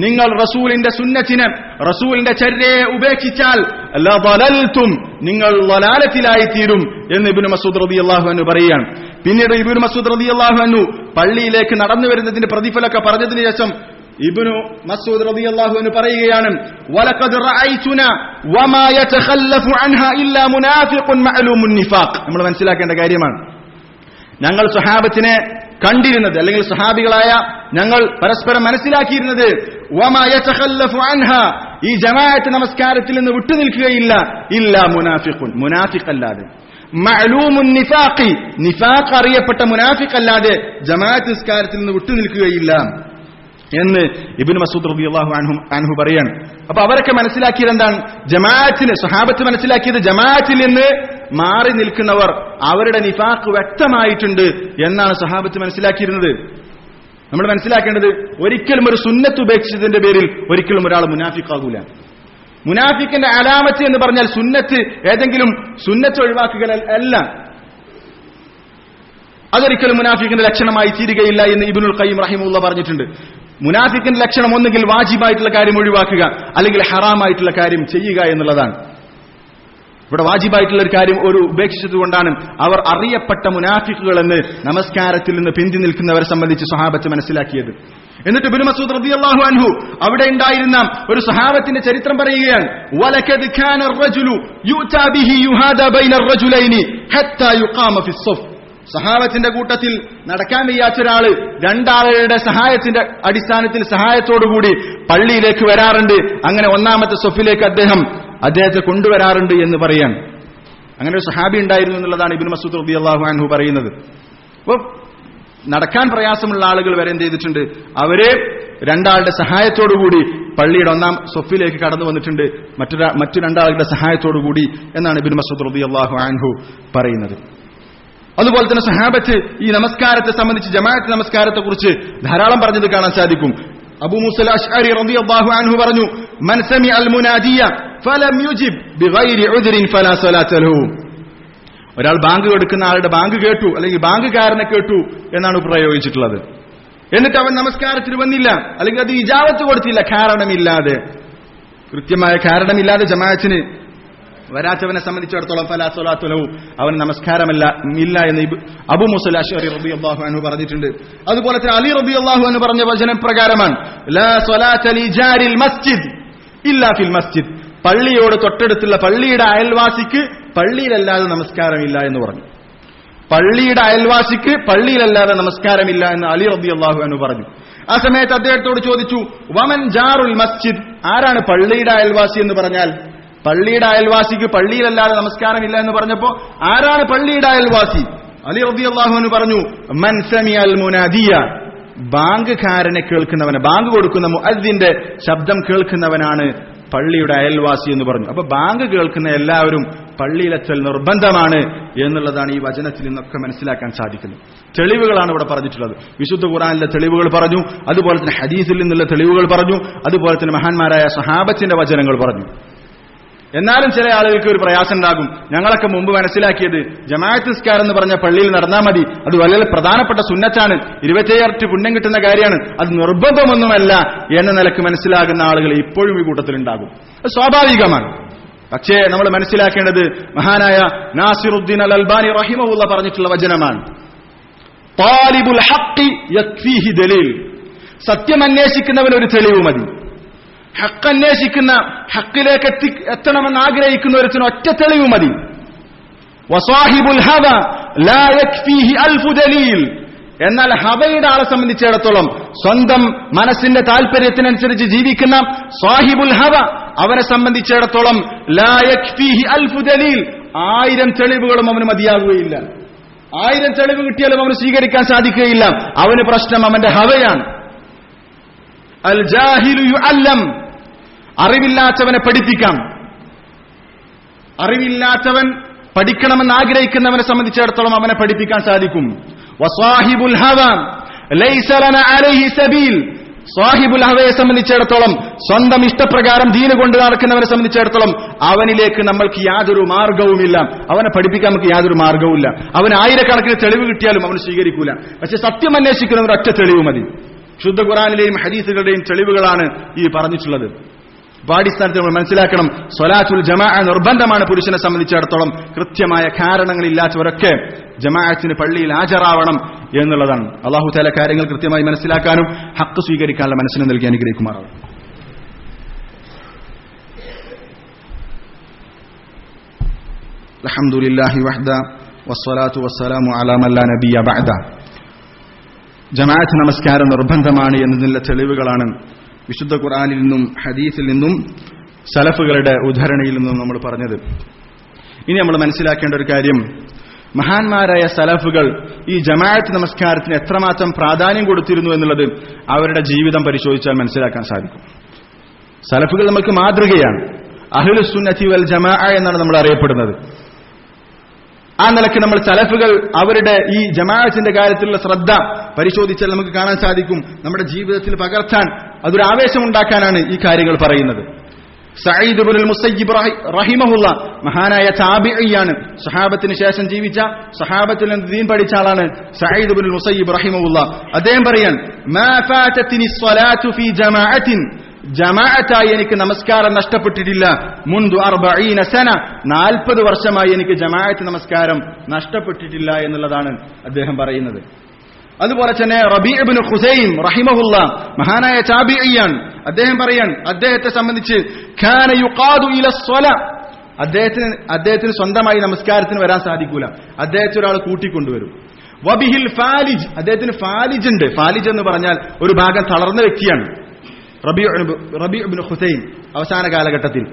നിങ്ങൾ റസൂലിന്റെ സുന്നത്തിനെ, റസൂലിന്റെ ചര്യയെ ഉപേക്ഷിച്ചാൽ ലളൽതും, നിങ്ങൾ ളലാലത്തിലായി തീരും എന്ന് ഇബ്നു മസ്ഊദ് റളിയല്ലാഹു അൻഹു പറയുകയാണ്. പിന്നീട് ഇബ്നു മസ്ഊദ് റളിയല്ലാഹു അൻഹു പള്ളിയിലേക്ക് നടന്നു വരുന്നതിന്റെ പ്രതിഫലമൊക്കെ പറഞ്ഞതിന് ശേഷം ഇബ്നു മസ്ഊദ് റളിയല്ലാഹു അൻഹു പറയുകയാണ്, വലഖദ് റഅയ്തുനാ വമാ യതഖല്ലഫു അൻഹാ ഇല്ലാ മുനാഫിഖുൻ മഅലൂമുൻ നിഫാഖ്. നമ്മൾ മനസ്സിലാക്കേണ്ട കാര്യമാണ്, ഞങ്ങൾ സ്വഹാബത്തിനെ കണ്ടിരുന്നത്, അല്ലെങ്കിൽ സ്വഹാബികളായ ഞങ്ങൾ പരസ്പരം മനസ്സിലാക്കിയിരുന്നത്, വമാ യതഖല്ലഫു അൻഹാ, ഈ ജമാഅത്ത് നമസ്കാരത്തിൽ നിന്ന് വിട്ടുനിൽക്കുകയില്ല, ഇല്ലാ മുനാഫിഖുൻ, മുനാഫിഖ് അല്ലാതെ, മഅലൂമുൻ നിഫാഖി, നിഫാഖ് അറിയപ്പെട്ട മുനാഫിഖ് അല്ലാതെ ജമാഅത്ത് നിസ്കാരത്തിൽ നിന്ന് വിട്ടുനിൽക്കുകയില്ല എന്ന് ഇബ്നു മസ്ഊദ് റളിയല്ലാഹു അൻഹു പറയാണ്. അപ്പൊ അവരൊക്കെ മനസ്സിലാക്കിയത് എന്താണ്? ജമാഅത്തിന്, സ്വഹാബത്ത് മനസ്സിലാക്കിയത് ജമാഅത്തിൽ നിന്ന് മാറി നിൽക്കുന്നവർ അവരുടെ നിഫാഖ് വ്യക്തമായിട്ടുണ്ട് എന്നാണ് സ്വഹാബത്ത് മനസ്സിലാക്കിയിരുന്നത്. നമ്മൾ മനസ്സിലാക്കേണ്ടത്, ഒരിക്കലും ഒരു സുന്നത്ത് ഉപേക്ഷിച്ചതിന്റെ പേരിൽ ഒരിക്കലും ഒരാൾ മുനാഫിഖാകൂല. മുനാഫിക്കിന്റെ അലാമത്ത് എന്ന് പറഞ്ഞാൽ സുന്നത്ത്, ഏതെങ്കിലും സുന്നത്ത് ഒഴിവാക്കുക അല്ല. അതൊരിക്കലും മുനാഫിക്കിന്റെ ലക്ഷണമായി തീരുകയില്ല എന്ന് ഇബ്നുൽ ഖയ്യിം റഹിമഹുല്ലാഹ് പറഞ്ഞിട്ടുണ്ട്. മുനാഫിക്കിന്റെ ലക്ഷണം ഒന്നുകിൽ വാജിബായിട്ടുള്ള കാര്യം ഒഴിവാക്കുക, അല്ലെങ്കിൽ ഹറാമായിട്ടുള്ള കാര്യം ചെയ്യുക എന്നുള്ളതാണ്. ഇവിടെ വാജിബായിട്ടുള്ള ഒരു കാര്യം ഒരു ഉപേക്ഷിച്ചതുകൊണ്ടാണ് അവർ അറിയപ്പെട്ട മുനാഫിക്കുകൾ എന്ന് നമസ്കാരത്തിൽ നിന്ന് പിന്തി നിൽക്കുന്നവരെ സംബന്ധിച്ച് സ്വഹാബത്ത് മനസ്സിലാക്കിയത്. എന്നിട്ട് ഇബ്നു മസ്ഊദ് റളിയല്ലാഹു അൻഹു അവിടെ ഉണ്ടായിരുന്ന ഒരു സ്വഹാബത്തിന്റെ ചരിത്രം പറയുകയാണ്. വലകദ് കാന അർ-റജുലു യുതാ ബിഹി യുഹാദാ ബൈന അർ-റജുലൈനി ഹത്താ യുഖാമ ഫി الصف. സഹാബത്തിന്റെ കൂട്ടത്തിൽ നടക്കാൻ വയ്യാത്ത ഒരാള് രണ്ടാളുടെ സഹായത്തിന്റെ അടിസ്ഥാനത്തിൽ സഹായത്തോടുകൂടി പള്ളിയിലേക്ക് വരാറുണ്ട്. അങ്ങനെ ഒന്നാമത്തെ സൊഫിലേക്ക് അദ്ദേഹത്തെ കൊണ്ടുവരാറുണ്ട് എന്ന് പറയാൻ. അങ്ങനെ ഒരു സഹാബി ഉണ്ടായിരുന്നു എന്നുള്ളതാണ് ഇബ്നു മസ്ഊദ് റളിയല്ലാഹു അൻഹു പറയുന്നത്. അപ്പോൾ നടക്കാൻ പ്രയാസമുള്ള ആളുകൾ വരെ എന്ത് ചെയ്തിട്ടുണ്ട്, അവരെ രണ്ടാളുടെ സഹായത്തോടുകൂടി പള്ളിയുടെ ഒന്നാം സൊഫിലേക്ക് കടന്നു വന്നിട്ടുണ്ട്, മറ്റു രണ്ടാളുകളുടെ സഹായത്തോടുകൂടി എന്നാണ് ഇബ്നു മസ്ഊദ് റളിയല്ലാഹു അൻഹു പറയുന്നത്. അതുപോലെ തന്നെ സഹാബത്ത് ഈ നമസ്കാരത്തെ സംബന്ധിച്ച്, ജമാഅത്ത് നമസ്കാരത്തെ കുറിച്ച് ധാരാളം പറഞ്ഞത് കാണാൻ സാധിക്കും. അബൂ മൂസ അശ്അരി റളിയല്ലാഹു അൻഹു പറഞ്ഞു, മൻ സമിഅൽ മുനാദിയ ഫലം യുജിബ് ബിഗൈരി ഉദ്രിൻ ഫലാ സ്വലാത്ത ലഹു. ഒരാൾ ബാങ്ക് കൊടുക്കുന്ന ആളുടെ ബാങ്ക് കേട്ടു, അല്ലെങ്കിൽ ബാങ്കുകാരനെ കേട്ടു എന്നാണ് പ്രയോഗിച്ചിട്ടുള്ളത്. എന്നിട്ട് അവൻ നമസ്കാരത്തിന് വന്നില്ല, അല്ലെങ്കിൽ അത് ഇജാബത്ത് കൊടുത്തില്ല, കാരണമില്ലാതെ, കൃത്യമായ കാരണമില്ലാതെ ജമാഅത്തിന് വരാത്തവനെ സംബന്ധിച്ചിടത്തോളം ഫലാ സ്വലാത്തു ലഹു, അവൻ നമസ്കാരമല്ല ഇല്ല എന്ന് അബൂ മൂസ അശ്അരി റളിയല്ലാഹു അൻഹു പറഞ്ഞിട്ടുണ്ട്. അതുപോലെ തന്നെ അലി റളിയല്ലാഹു അൻഹു പറഞ്ഞ വചനം പ്രകാരമാണ് ലാ സ്വലാത്ത ലിജാരിൽ മസ്ജിദ് ഇല്ലാ ഫിൽ മസ്ജിദ്. പള്ളിയോട് തൊട്ടടുത്തുള്ള പള്ളിയുടെ അയൽവാസിക്ക് പള്ളിയിലല്ലാതെ നമസ്കാരമില്ല എന്ന് പറഞ്ഞു. പള്ളിയുടെ അയൽവാസിക്ക് പള്ളിയിലല്ലാതെ നമസ്കാരമില്ല എന്ന് അലി റളിയല്ലാഹു അൻഹു പറഞ്ഞു. ആ സമയത്ത് അദ്ദേഹത്തോട് ചോദിച്ചു, വമൻ ജാറുൽ മസ്ജിദ്, ആരാണ് പള്ളിയുടെ അയൽവാസി എന്ന് പറഞ്ഞാൽ? പള്ളിയുടെ അയൽവാസിക്ക് പള്ളിയിലല്ലാതെ നമസ്കാരമില്ല എന്ന് പറഞ്ഞപ്പോ ആരാണ് പള്ളിയുടെ അയൽവാസി? അലി റളിയല്ലാഹു അൻഹു പറഞ്ഞു, മൻ സമിഅൽ മുനാദിയ, ബാങ്കുകാരനെ കേൾക്കുന്നവനെ, ബാങ്ക് കൊടുക്കുന്ന മുഅദ്ദിന്റെ ശബ്ദം കേൾക്കുന്നവനാണ് പള്ളിയുടെ അയൽവാസി എന്ന് പറഞ്ഞു. അപ്പൊ ബാങ്ക് കേൾക്കുന്ന എല്ലാവരും പള്ളിയിലെത്തൽ നിർബന്ധമാണ് എന്നുള്ളതാണ് ഈ വചനത്തിൽ നിന്നൊക്കെ മനസ്സിലാക്കാൻ സാധിക്കുന്നത്. തെളിവുകളാണ് ഇവിടെ പറഞ്ഞിട്ടുള്ളത്. വിശുദ്ധ ഖുർആനിലെ തെളിവുകൾ പറഞ്ഞു, അതുപോലെ തന്നെ ഹദീസിൽ നിന്നുള്ള തെളിവുകൾ പറഞ്ഞു, അതുപോലെ തന്നെ മഹാന്മാരായ സഹാബത്തിന്റെ വചനങ്ങൾ പറഞ്ഞു. എന്നാലും ചില ആളുകൾക്ക് ഒരു പ്രയാസം ഉണ്ടാകും. ഞങ്ങളൊക്കെ മുമ്പ് മനസ്സിലാക്കിയത് ജമാഅത്ത് നിസ്കാരം എന്ന് പറഞ്ഞ പള്ളിയിൽ നടന്നാൽ മതി, അത് വളരെ പ്രധാനപ്പെട്ട സുന്നത്താണ്, 27 പുണ്യം കിട്ടുന്ന കാര്യമാണ്, അത് നിർബന്ധമൊന്നുമല്ല എന്ന നിലക്ക് മനസ്സിലാകുന്ന ആളുകൾ ഇപ്പോഴും ഈ കൂട്ടത്തിലുണ്ടാകും. അത് സ്വാഭാവികമാണ്. പക്ഷേ നമ്മൾ മനസ്സിലാക്കേണ്ടത് മഹാനായ നാസിറുദ്ദീൻ അൽ അൽബാനി റഹിമഹുല്ലാഹ് പറഞ്ഞിട്ടുള്ള വചനമാണ്, താലിബുൽ ഹഖ് യക്ഫീഹി ദലീൽ. സത്യം അന്വേഷിക്കുന്നവൻ ഒരു തെളിവ് മതി. ഹക്ക് അന്വേഷിക്കുന്ന, ഹക്കിലേക്ക് എത്തണമെന്ന് ആഗ്രഹിക്കുന്ന ഒരുത്തിന് ഒറ്റ തെളിവ് മതി. വസാഹിബുൽ ഹവ ലാ യക്ഫീഹി അൽഫു ദലീൽ. എന്നാൽ ഹവയുടെ ആളെ സംബന്ധിച്ചിടത്തോളം, സ്വന്തം മനസ്സിന്റെ താല്പര്യത്തിനനുസരിച്ച് ജീവിക്കുന്ന സാഹിബുൽ ഹവ, അവനെ സംബന്ധിച്ചിടത്തോളം ലാ യക്ഫീഹി അൽഫു ദലീൽ, 1000 തെളിവുകളും അവന് മതിയാകുകയില്ല. 1000 തെളിവ് കിട്ടിയാലും അവന് സ്വീകരിക്കാൻ സാധിക്കുകയില്ല. അവന് പ്രശ്നം അവന്റെ ഹവയാണ്. അൽ ജാഹിലു യുഅല്ലം, അറിവില്ലാത്തവനെ പഠിപ്പിക്കാം. അറിവില്ലാത്തവൻ പഠിക്കണമെന്ന് ആഗ്രഹിക്കുന്നവനെ സംബന്ധിച്ചിടത്തോളം അവനെ പഠിപ്പിക്കാൻ സാധിക്കും. വസാഹിബുൽ ഹവ ലൈസ ലനാ അലൈഹി സബീൽ. സാഹിബുൽ ഹവയെ സംബന്ധിച്ചിടത്തോളം, സ്വന്തം ഇഷ്ടപ്രകാരം ദീന് കൊണ്ട് നടക്കുന്നവനെ സംബന്ധിച്ചിടത്തോളം അവനിലേക്ക് നമ്മൾക്ക് യാതൊരു മാർഗവുമില്ല. അവനെ പഠിപ്പിക്കാൻ നമുക്ക് യാതൊരു മാർഗവുമില്ല. അവന് 1000കണക്കിന് തെളിവ് കിട്ടിയാലും അവന് സ്വീകരിക്കൂല. പക്ഷെ സത്യം അന്വേഷിക്കുന്നവർ ഒറ്റ തെളിവ് മതി. ശുദ്ധ ഖുർആനിലെയും ഹദീസുകളുടെയും തെളിവുകളാണ് ഈ പറഞ്ഞിട്ടുള്ളത്. അടിസ്ഥാനത്തിൽ നമ്മൾ മനസ്സിലാക്കണം, സ്വലാത്തുൽ ജമാഅ നിർബന്ധമാണ് പുരുഷനെ സംബന്ധിച്ചിടത്തോളം. കൃത്യമായ കാരണങ്ങളില്ലാത്തവരൊക്കെ ജമാഅത്തിന് പള്ളിയിൽ ഹാജരാവണം എന്നുള്ളതാണ്. അല്ലാഹു തആല കാര്യങ്ങൾ കൃത്യമായി മനസ്സിലാക്കാനും ഹഖ് സ്വീകരിക്കാനുള്ള മനസ്സിനെ നൽകി അനുഗ്രഹിക്കുമാറാവണം. അൽഹംദുലില്ലാഹി വഹ്ദ വസ്സലാത്തു വസ്സലാമു അലാ മൻ ലാ നബിയ ബഅദ. ജമാഅത്ത് നമസ്കാരം നിർബന്ധമാണ് എന്നതിനുള്ള തെളിവുകളാണ് വിശുദ്ധ ഖുർആനിൽ നിന്നും ഹദീസിൽ നിന്നും സലഫുകളുടെ ഉദ്ധരണിയിൽ നിന്നും നമ്മൾ പറഞ്ഞത്. ഇനി നമ്മൾ മനസ്സിലാക്കേണ്ട ഒരു കാര്യം, മഹാന്മാരായ സലഫുകൾ ഈ ജമാഅത്ത് നമസ്കാരത്തിന് എത്രമാത്രം പ്രാധാന്യം കൊടുത്തിരുന്നു എന്നുള്ളത് അവരുടെ ജീവിതം പരിശോധിച്ചാൽ മനസ്സിലാക്കാൻ സാധിക്കും. സലഫുകൾ നമുക്ക് മാതൃകയാണ്. അഹ്ലുസ് സുന്നത്തി വൽ ജമാഅ എന്നാണ് നമ്മൾ അറിയപ്പെടുന്നത്. ആ നിലയ്ക്ക് നമ്മൾ സലഫുകൾ അവരുടെ ഈ ജമാഅത്തിന്റെ കാര്യത്തിലുള്ള ശ്രദ്ധ പരിശോധിച്ചാൽ നമുക്ക് കാണാൻ സാധിക്കും. നമ്മുടെ ജീവിതത്തിൽ പകർത്താൻ, അതൊരു ആവേശമുണ്ടാക്കാനാണ് ഈ കാര്യങ്ങൾ പറയുന്നത്. സഈദ് ഇബ്നുൽ മുസയ്യിബ് റഹിമഹുള്ള മഹാനായ താബിഈയാണ്. സഹാബത്തിന് ശേഷം ജീവിച്ച, സഹാബത്തിൽ നിന്ന് ദീൻ പഠിച്ച ആളാണ് സഈദ് ഇബ്നുൽ മുസയ്യിബ് റഹിമഹുള്ള. അദ്ദേഹം പറയാൻ, മാ ഫാതതിനി സ്വലാത്തു ഫീ ജമാഅത്തിൻ, ജമാഅത്തായി എനിക്ക് നമസ്കാരം നഷ്ടപ്പെട്ടിട്ടില്ല. മുൻദു 40 സന, 40 വർഷമായി എനിക്ക് ജമാഅത്ത് നമസ്കാരം നഷ്ടപ്പെട്ടിട്ടില്ല എന്നുള്ളതാണ് അദ്ദേഹം പറയുന്നത്. അതുപോലെ തന്നെ റബീ ഇബ്നു ഖുസൈം റഹിമഹുള്ള മഹാനായ താബിഈയാണ്. അദ്ദേഹം പറയാൻ, അദ്ദേഹത്തെ സംബന്ധിച്ച് കാന യുഖാദു ഇല സ്വലാ, അദ്ദേഹത്തിന് സ്വന്തമായി നമസ്കാരത്തിന് വരാൻ സാധിക്കൂല, അദ്ദേഹത്തെ ഒരാൾ കൂട്ടിക്കൊണ്ടുവരും. വബിഹിൽ ഫാലിജ്, അദ്ദേഹത്തിന് ഫാലിജ് ഉണ്ട്. ഫാലിജ് എന്ന് പറഞ്ഞാൽ ഒരു ഭാഗം തളർന്ന വ്യക്തിയാണ് റബീ ഇബ്നു ഖുസൈം അവസാന കാലഘട്ടത്തിൽ.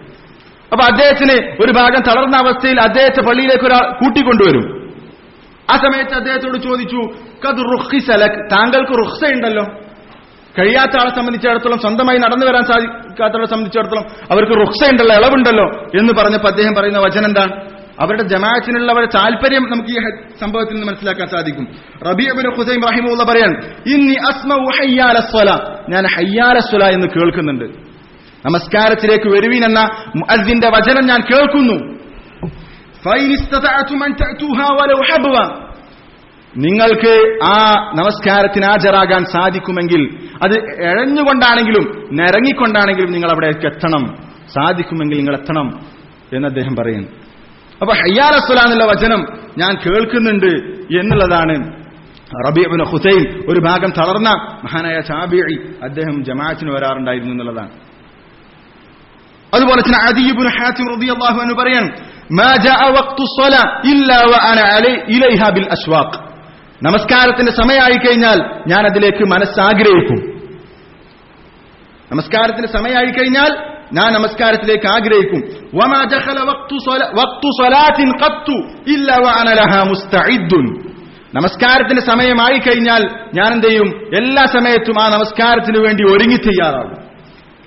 അപ്പൊ അദ്ദേഹത്തിന് ഒരു ഭാഗം തളർന്ന അവസ്ഥയിൽ അദ്ദേഹത്തെ പള്ളിയിലേക്ക് ഒരാൾ കൂട്ടിക്കൊണ്ടുവരും. ആ സമയത്ത് അദ്ദേഹത്തോട് ചോദിച്ചു, ഖദ് റുഖിസ ലക്, താങ്കൾക്ക് റുഖ്സ ഉണ്ടല്ലോ. കഴിയാത്ത ആളെ സംബന്ധിച്ചിടത്തോളം, സ്വന്തമായി നടന്നു വരാൻ സാധിക്കാത്തവരെ സംബന്ധിച്ചിടത്തോളം അവർക്ക് റുഖ്സ ഉണ്ടല്ലോ, ഇളവുണ്ടല്ലോ എന്ന് പറഞ്ഞപ്പോൾ അദ്ദേഹം പറയുന്ന വചനം എന്താണ്? അവരുടെ ജമാഅത്തിനുള്ള അവരുടെ താല്പര്യം നമുക്ക് ഈ സംഭവത്തിൽ നിന്ന് മനസ്സിലാക്കാൻ സാധിക്കും. റബീ ഇബ്നു ഖുസൈം റഹിമഹുള്ള പറയാൻ, ഇന്നി അസ്മഉ ഹയ്യാല സ്വലാ, ഞാൻ ഹയ്യാല സ്വലാ എന്ന് കേൾക്കുന്നുണ്ട്. നമസ്കാരത്തിലേക്ക് വരുവീൻ എന്ന മുഅദ്ദിന്റെ വചനം ഞാൻ കേൾക്കുന്നു. ഫൈൻ ഇസ്തതഅതും അൻ തഅതൂഹാ വലൗ ഹബ്വ, നിങ്ങൾക്ക് ആ നമസ്കാരത്തിന് ഹാജരാകാൻ സാധിക്കുമെങ്കിൽ, അത് എഴഞ്ഞുകൊണ്ടാണെങ്കിലും നിരങ്ങിക്കൊണ്ടാണെങ്കിലും നിങ്ങൾ അവിടേക്ക് എത്തണം, സാധിക്കുമെങ്കിൽ നിങ്ങൾ എത്തണം എന്ന് അദ്ദേഹം പറയുന്നു. അപ്പൊ ഹയ്യാല സ്വലാ എന്നുള്ള വചനം ഞാൻ കേൾക്കുന്നുണ്ട് എന്നുള്ളതാണ് റബീ ഇബ്നു ഖുസൈം, ഒരു ഭാഗം തളർന്ന മഹാനായ താബിഈ, അദ്ദേഹം ജമാഅത്തിന് വരാറുണ്ടായിരുന്നു എന്നുള്ളതാണ്. അതുപോലെ തന്നെ അദീ ഇബ്നു ഹാതിം റളിയല്ലാഹു അൻഹു പറയാൻ, മാ ജാഅ വഖ്തു സ്വലാ ഇല്ലാ വഅന ഇലൈഹാ ബിൽ അശ്വാഖ്, നമസ്കാരത്തിന്റെ സമയമായി കഴിഞ്ഞാൽ ഞാൻ അതിലേക്ക് മനസ്സാഗ്രഹിക്കും. നമസ്കാരത്തിന്റെ സമയമായി കഴിഞ്ഞാൽ ഞാൻ നമസ്കാരത്തിലേക്ക് ആഗ്രഹിക്കും. വമാ ദഖല വഖ്തു സ്വലാത്തിൻ ഖത്തു ഇല്ലാ വഅന ലഹാ മുസ്തഇദ്ദുൻ, നമസ്കാരത്തിന്റെ സമയമായി കഴിഞ്ഞാൽ ഞാൻ എന്ത് ചെയ്യും? എല്ലാ സമയത്തും ആ നമസ്കാരത്തിന് വേണ്ടി ഒരുങ്ങി തയ്യാറാകും.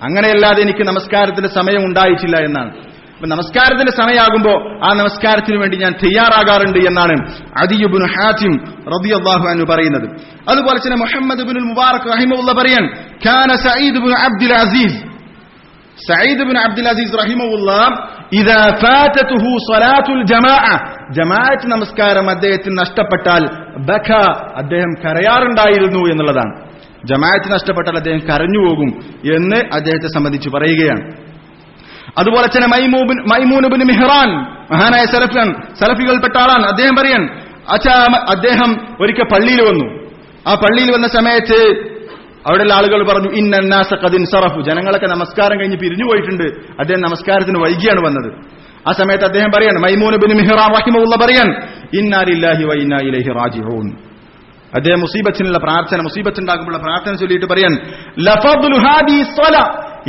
അങ്ങനെയല്ലാതെ എനിക്ക് നമസ്കാരത്തിന്റെ സമയം ഉണ്ടായിട്ടില്ല എന്നാണ്. അപ്പൊ നമസ്കാരത്തിന്റെ സമയമാകുമ്പോൾ ആ നമസ്കാരത്തിന് വേണ്ടി ഞാൻ തയ്യാറാകാറുണ്ട് എന്നാണ് അദീ ഇബ്നു ഹാതിം റളിയല്ലാഹു അൻഹു പറയുന്നത്. അതുപോലെ തന്നെ മുഹമ്മദ് ഇബ്നുൽ മുബാറക് റഹിമഹുള്ള പറയാൻ, കാന സഈദ് ഇബ്നു അബ്ദുൽ അസീസ്, സഈദ് ഇബ്നു അബ്ദുൽ അസീസ് റഹിമഹുള്ള ഇദാ ഫാതതുഹു സ്വലാത്തുൽ ജമാഅ, ജമാഅത്ത് നമസ്കാരം അദ്ദേഹത്തിന് നഷ്ടപ്പെട്ടാൽ ബക, അദ്ദേഹം കരയാറുണ്ടായിരുന്നു എന്നുള്ളതാണ്. ജമാഅത്ത് നഷ്ടപ്പെട്ടാൽ അദ്ദേഹം കരഞ്ഞു പോകും എന്ന് അദ്ദേഹത്തെ സംബന്ധിച്ച് പറയുകയാണ്. അതുപോലെ തന്നെ മൈമൂൻ ഇബ്നു മിഹ്റാൻ മഹാനായ സലഫികൾപ്പെട്ട ആളാണ്. അദ്ദേഹം പറയാൻ, അദ്ദേഹം ഒരിക്കൽ പള്ളിയിൽ വന്നു. ആ പള്ളിയിൽ വന്ന സമയത്ത് അവിടെയുള്ള ആളുകൾ പറഞ്ഞു, ഇന്നന്നാസ ഖദ് ഇൻസറഫു, ജനങ്ങളൊക്കെ നമസ്കാരം കഴിഞ്ഞ് പിരിഞ്ഞു പോയിട്ടുണ്ട്, അദ്ദേഹം നമസ്കാരത്തിന് വൈകിയാണ് വന്നത്. ആ സമയത്ത് അദ്ദേഹം പറയാൻ, മൈമൂൻ ഇബ്നു മിഹ്റാൻ റഹിമഹുള്ള പറയാൻ, ഇന്നാ ലില്ലാഹി വ ഇന്നാ ഇലൈഹി റാജിഊൻ, അദ്ദേഹം മുസീബത്തിനുള്ള പ്രാർത്ഥന, മുസീബത്തുണ്ടാകുമ്പോഴുള്ള പ്രാർത്ഥന ചൊല്ലിയിട്ട് പറയാൻ, ലഫദ്ലു ഹാദിഹി സ്വലാ,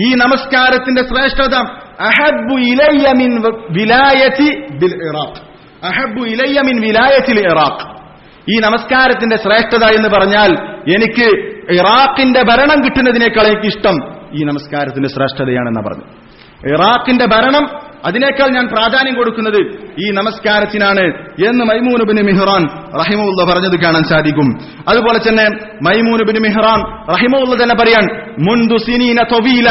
ഈ നമസ്കാരത്തിന്റെ ശ്രേഷ്ഠത അഹബ്ബു ഇലയ്യ മിൻ വിലായതി ബിൽ ഇറാഖ്, അഹബ്ബു ഇലയ്യ മിൻ വിലായത്തിൽ ഇറാഖ്, ഈ നമസ്കാരത്തിന്റെ ശ്രേഷ്ഠത എന്ന് പറഞ്ഞാൽ എനിക്ക് ഇറാഖിന്റെ ഭരണം കിട്ടുന്നതിനേക്കാൾ എനിക്ക് ഇഷ്ടം ഈ നമസ്കാരത്തിന്റെ ശ്രേഷ്ഠതയാണെന്ന് പറഞ്ഞു. ഇറാഖിന്റെ ഭരണം അതിനേക്കാൾ ഞാൻ പ്രാധാന്യം കൊടുക്കുന്നത് ഈ നമസ്കാരത്തിനാണ് എന്ന് മൈമൂൻ ഇബ്നു മിഹ്റാൻ റഹിമഹുള്ള പറഞ്ഞത് കാണാൻ സാധിക്കും. അതുപോലെ തന്നെ മൈമൂൻ ഇബ്നു മിഹ്റാൻ റഹിമഹുള്ള തന്നെ പറയാൻ, മുൻദു സിനീന തവീല,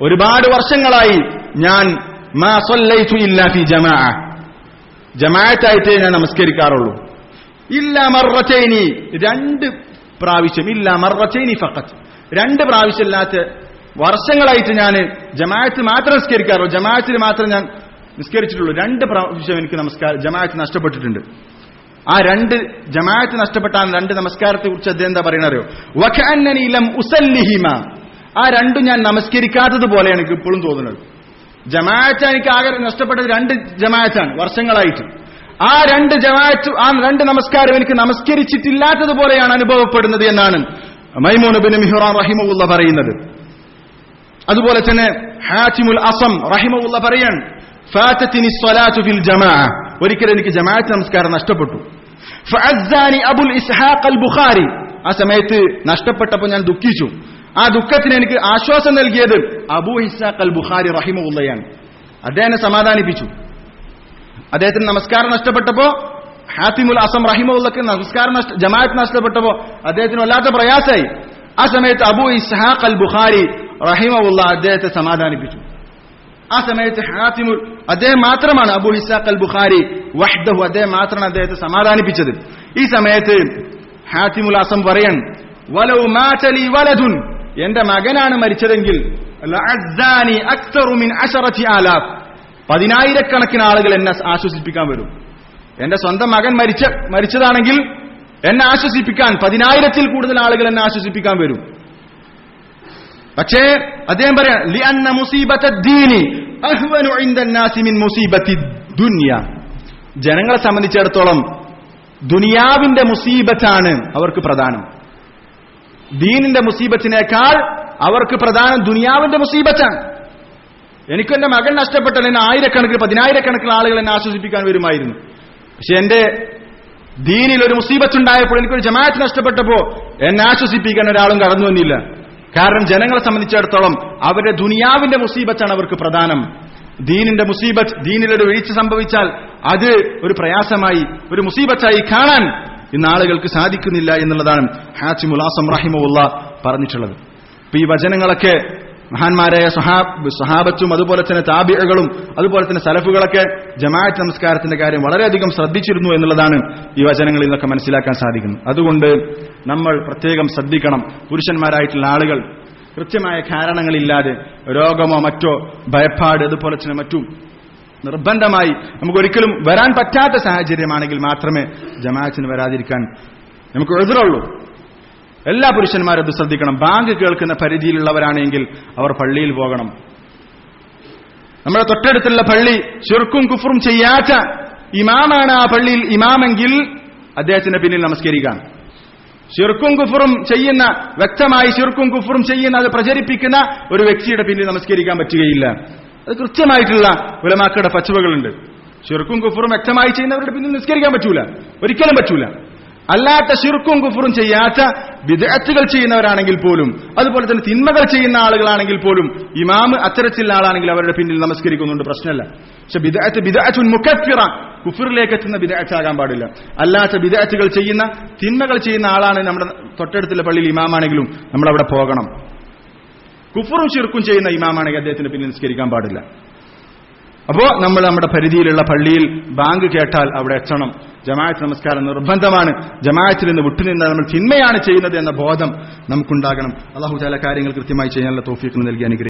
ഒരുപാട് വർഷങ്ങളായി ഞാൻ മാ സല്ലൈതു ഇല്ലാ ഫി ജമാഅ, ജമാഅത്തായിട്ടേ ഞാൻ നമസ്കരിക്കാറുള്ളൂ. ഇല്ലാ മർറതൈനി, 2 പ്രാവശ്യം, ഇല്ലാ മർറതൈനി ഫഖത്ത്, 2 പ്രാവശ്യമില്ലാത്ത വർഷങ്ങളായിട്ട് ഞാൻ ജമാഅത്ത് മാത്രം നിസ്കരിക്കാറുള്ളൂ, ജമാഅത്തിൽ മാത്രം ഞാൻ നിസ്കരിച്ചിട്ടുള്ളൂ. 2 പ്രാവശ്യം എനിക്ക് ജമാഅത്ത് നഷ്ടപ്പെട്ടിട്ടുണ്ട്. ആ 2 ജമാഅത്ത് നഷ്ടപ്പെട്ട 2 നമസ്കാരത്തെ കുറിച്ച് അദ്ദേഹം എന്താ പറയുന്നറിയോ? വകഅന്നനി ലം ഉസല്ലിഹിമ, ആ 2 ഞാൻ നമസ്കരിക്കാത്തത് പോലെയാണ് എനിക്ക് ഇപ്പോഴും തോന്നുന്നത്. ജമാഅത്ത് എനിക്ക് ആകെ നഷ്ടപ്പെട്ടത് 2 ജമാഅത്താണ് വർഷങ്ങളായിട്ട്. ആ 2 ജമാഅത്ത്, ആ 2 നമസ്കാരം എനിക്ക് നമസ്കരിച്ചിട്ടില്ലാത്തതുപോലെയാണ് അനുഭവപ്പെടുന്നത് എന്നാണ് മൈമൂൻ ഇബ്നു മിഹ്റാൻ റഹിമഹുള്ള പറയുന്നത്. അതുപോലെ തന്നെ ഹാതിമുൽ അസം റഹിമഹുള്ള പറയാൻ, ഫാതതിനി സ്വലാത്തു ഫിൽ ജമാഅ, ഒരിക്കൽ എനിക്ക് ജമാഅത്ത് നമസ്കാരം നഷ്ടപ്പെട്ടു. ഫഅസ്സാനി അബുൽ ഇസ്ഹാഖ് അൽ ബുഖാരി, ആ സമയത്ത് നഷ്ടപ്പെട്ടപ്പോൾ ഞാൻ ദുഃഖിച്ചു. ആ ദുഃഖത്തിന് എനിക്ക് ആശ്വാസം നൽകിയത് അബൂ ഇസ്ഹാഖ് അൽ ബുഖാരി റഹിമഹുള്ളയാണ്. അദ്ദേഹം സമാധാനിപ്പിച്ചു. അദ്ദേഹത്തിന് നമസ്കാരം നഷ്ടപ്പെട്ടപ്പോ ഹാതിമുൽ അസം റഹിമഹുള്ളക്ക് നമസ്കാരം ജമാഅത്ത് നഷ്ടപ്പെട്ടപ്പോ അദ്ദേഹത്തിന് വല്ലാത്ത പ്രയാസമായി. ആ സമയത്ത് അബൂ ഇസ്ഹാഖ് അൽ ബുഖാരി റഹിമഹുള്ള അദ്ദേഹത്തെ സമാധാനിപ്പിച്ചു. ആ സമയത്ത് ഹാത്തിമുൽ അദ്ദേഹം മാത്രമാണ് അബൂ ഇസ്ഹാഖ് അൽ ബുഖാരി വഹ്ദഹു അദ്ദേഹം മാത്രമാണ് അദ്ദേഹത്തെ സമാധാനിപ്പിച്ചത്. ഈ സമയത്ത് ഹാത്തിമുൽ അസം പറയാൻ വലൗ മാതലി വലദുൻ എന്റെ മകനാണ് മരിച്ചതെങ്കിൽ ലഅസ്സാനി അക്തറു മിൻ 10,000 10,000 ആളുകൾ എന്നെ ആശ്വസിപ്പിക്കാൻ വരും. എന്റെ സ്വന്തം മകൻ മരിച്ചതാണെങ്കിൽ എന്നെ ആശ്വസിപ്പിക്കാൻ 10,000 കൂടുതൽ ആളുകൾ എന്നെ ആശ്വസിപ്പിക്കാൻ വരും. പക്ഷേ അദ്ദേഹം പറയാം ലിഅന്ന മുസീബത്തദ്ദീനി അഹ്വനു ഇൻദന്നാസി മിൻ മുസീബത്തിദ്ദുനിയ ജനങ്ങളെ സംബന്ധിച്ചിടത്തോളം ദുനിയാവിന്റെ മുസീബത്താണ് അവർക്ക് പ്രധാനം. ദീനിന്റെ മുസീബത്തിനേക്കാൾ അവർക്ക് പ്രധാനം ദുനിയാവിന്റെ മുസീബത്താണ്. എനിക്കെന്റെ മകൻ നഷ്ടപ്പെട്ടാൽ എന്നെ 10,000 ആളുകൾ എന്നെ ആശ്വസിപ്പിക്കാൻ വരുമായിരുന്നു. പക്ഷെ എന്റെ ദീനിൽ ഒരു മുസീബത്തുണ്ടായപ്പോൾ എനിക്കൊരു ജമാഅത്ത് നഷ്ടപ്പെട്ടപ്പോ എന്നെ ആശ്വസിപ്പിക്കാൻ ഒരാളും കടന്നു വന്നില്ല. കാരണം ജനങ്ങളെ സംബന്ധിച്ചിടത്തോളം അവരുടെ ദുനിയാവിന്റെ മുസീബത്താണ് അവർക്ക് പ്രധാനം. ദീനിന്റെ മുസീബത്ത്, ദീനിലൊരു വീഴ്ച സംഭവിച്ചാൽ അത് ഒരു പ്രയാസമായി, ഒരു മുസീബത്തായി കാണാൻ ഇന്ന് ആളുകൾക്ക് സാധിക്കുന്നില്ല എന്നുള്ളതാണ് ഹാത്തിമുൽ അസം റഹിമഹുല്ലാ പറഞ്ഞിട്ടുള്ളത്. അപ്പൊ ഈ വചനങ്ങളൊക്കെ മഹാന്മാരായ സ്വഹാബത്തും അതുപോലെ തന്നെ താബിഈകളും അതുപോലെ തന്നെ സലഫുകളൊക്കെ ജമാഅത്ത് നമസ്കാരത്തിന്റെ കാര്യം വളരെയധികം ശ്രദ്ധിച്ചിരുന്നു എന്നുള്ളതാണ് ഈ വചനങ്ങളിൽ നിന്നൊക്കെ മനസ്സിലാക്കാൻ സാധിക്കുന്നത്. അതുകൊണ്ട് നമ്മൾ പ്രത്യേകം ശ്രദ്ധിക്കണം. പുരുഷന്മാരായിട്ടുള്ള ആളുകൾ കൃത്യമായ കാരണങ്ങളില്ലാതെ രോഗമോ മറ്റോ ഭയപ്പാട് അതുപോലെ തന്നെ മറ്റും നിർബന്ധമായി നമുക്കൊരിക്കലും വരാൻ പറ്റാത്ത സാഹചര്യമാണെങ്കിൽ മാത്രമേ ജമാഅത്തിന് വരാതിരിക്കാൻ നമുക്ക് ഉദ്റുള്ളൂ. എല്ലാ പുരുഷന്മാരും അത് ശ്രദ്ധിക്കണം. ബാങ്ക് കേൾക്കുന്ന പരിധിയിലുള്ളവരാണെങ്കിൽ അവർ പള്ളിയിൽ പോകണം. നമ്മുടെ തൊട്ടടുത്തുള്ള പള്ളി ശിർക്കും കുഫറും ചെയ്യാത്ത ഇമാമാണ് ആ പള്ളിയിൽ ഇമാമെങ്കിൽ അദ്ദേഹത്തിന്റെ പിന്നിൽ നമസ്കരിക്കാം. ശിർക്കും കുഫറും ചെയ്യുന്ന, വ്യക്തമായി ശിർക്കും കുഫറും ചെയ്യുന്ന, അത് പ്രചരിപ്പിക്കുന്ന ഒരു വ്യക്തിയുടെ പിന്നിൽ നമസ്കരിക്കാൻ പറ്റുകയില്ല. അത് കൃത്യമായിട്ടുള്ള ഉലമാക്കളുടെ ഫത്വകളുണ്ട്. ശിർക്കും കുഫറും വ്യക്തമായി ചെയ്യുന്നവരുടെ പിന്നിൽ നിസ്കരിക്കാൻ പറ്റൂല, ഒരിക്കലും പറ്റൂല. അല്ലാത്ത ശിർക്കും കുഫറും ചെയ്യാത്ത ബിദ്അത്തുകൾ ചെയ്യുന്നവരാണെങ്കിൽ പോലും അതുപോലെ തന്നെ തിന്മകൾ ചെയ്യുന്ന ആളുകളാണെങ്കിൽ പോലും ഇമാം അത്തരത്തിലുള്ള ആളാണെങ്കിൽ അവരുടെ പിന്നിൽ നമസ്കരിക്കുന്നുണ്ട്, പ്രശ്നമല്ല. പക്ഷെ ബിദ്അത്തുൻ മുകഫിറ, കുഫറിലേക്ക് എത്തുന്ന ബിദ്അത്താകാൻ പാടില്ല. അല്ലാത്ത ബിദ്അത്തുകൾ ചെയ്യുന്ന, തിന്മകൾ ചെയ്യുന്ന ആളാണ് നമ്മുടെ തൊട്ടടുത്തുള്ള പള്ളിയിൽ ഇമാമാണെങ്കിലും നമ്മൾ അവിടെ പോകണം. കുഫറും ശിർക്കും ചെയ്യുന്ന ഇമാമാണെങ്കിൽ അദ്ദേഹത്തിന്റെ പിന്നിൽ നിസ്കരിക്കാൻ പാടില്ല. അപ്പോ നമ്മൾ നമ്മുടെ പരിധിയിലുള്ള പള്ളിയിൽ ബാങ്ക് കേട്ടാൽ അവിടെ എത്തണം. ജമാഅത്ത് നമസ്കാരം നിർബന്ധമാണ്. ജമാഅത്തിൽ നിന്ന് വിട്ടുനിന്ന് നമ്മൾ തിന്മയാണ് ചെയ്യുന്നത് എന്ന ബോധം നമുക്കുണ്ടാകണം. അല്ലാഹു തആല കാര്യങ്ങൾ കൃത്യമായി ചെയ്യാനുള്ള തൗഫീഖ് നൽകി അനുഗ്രഹിക്കട്ടെ.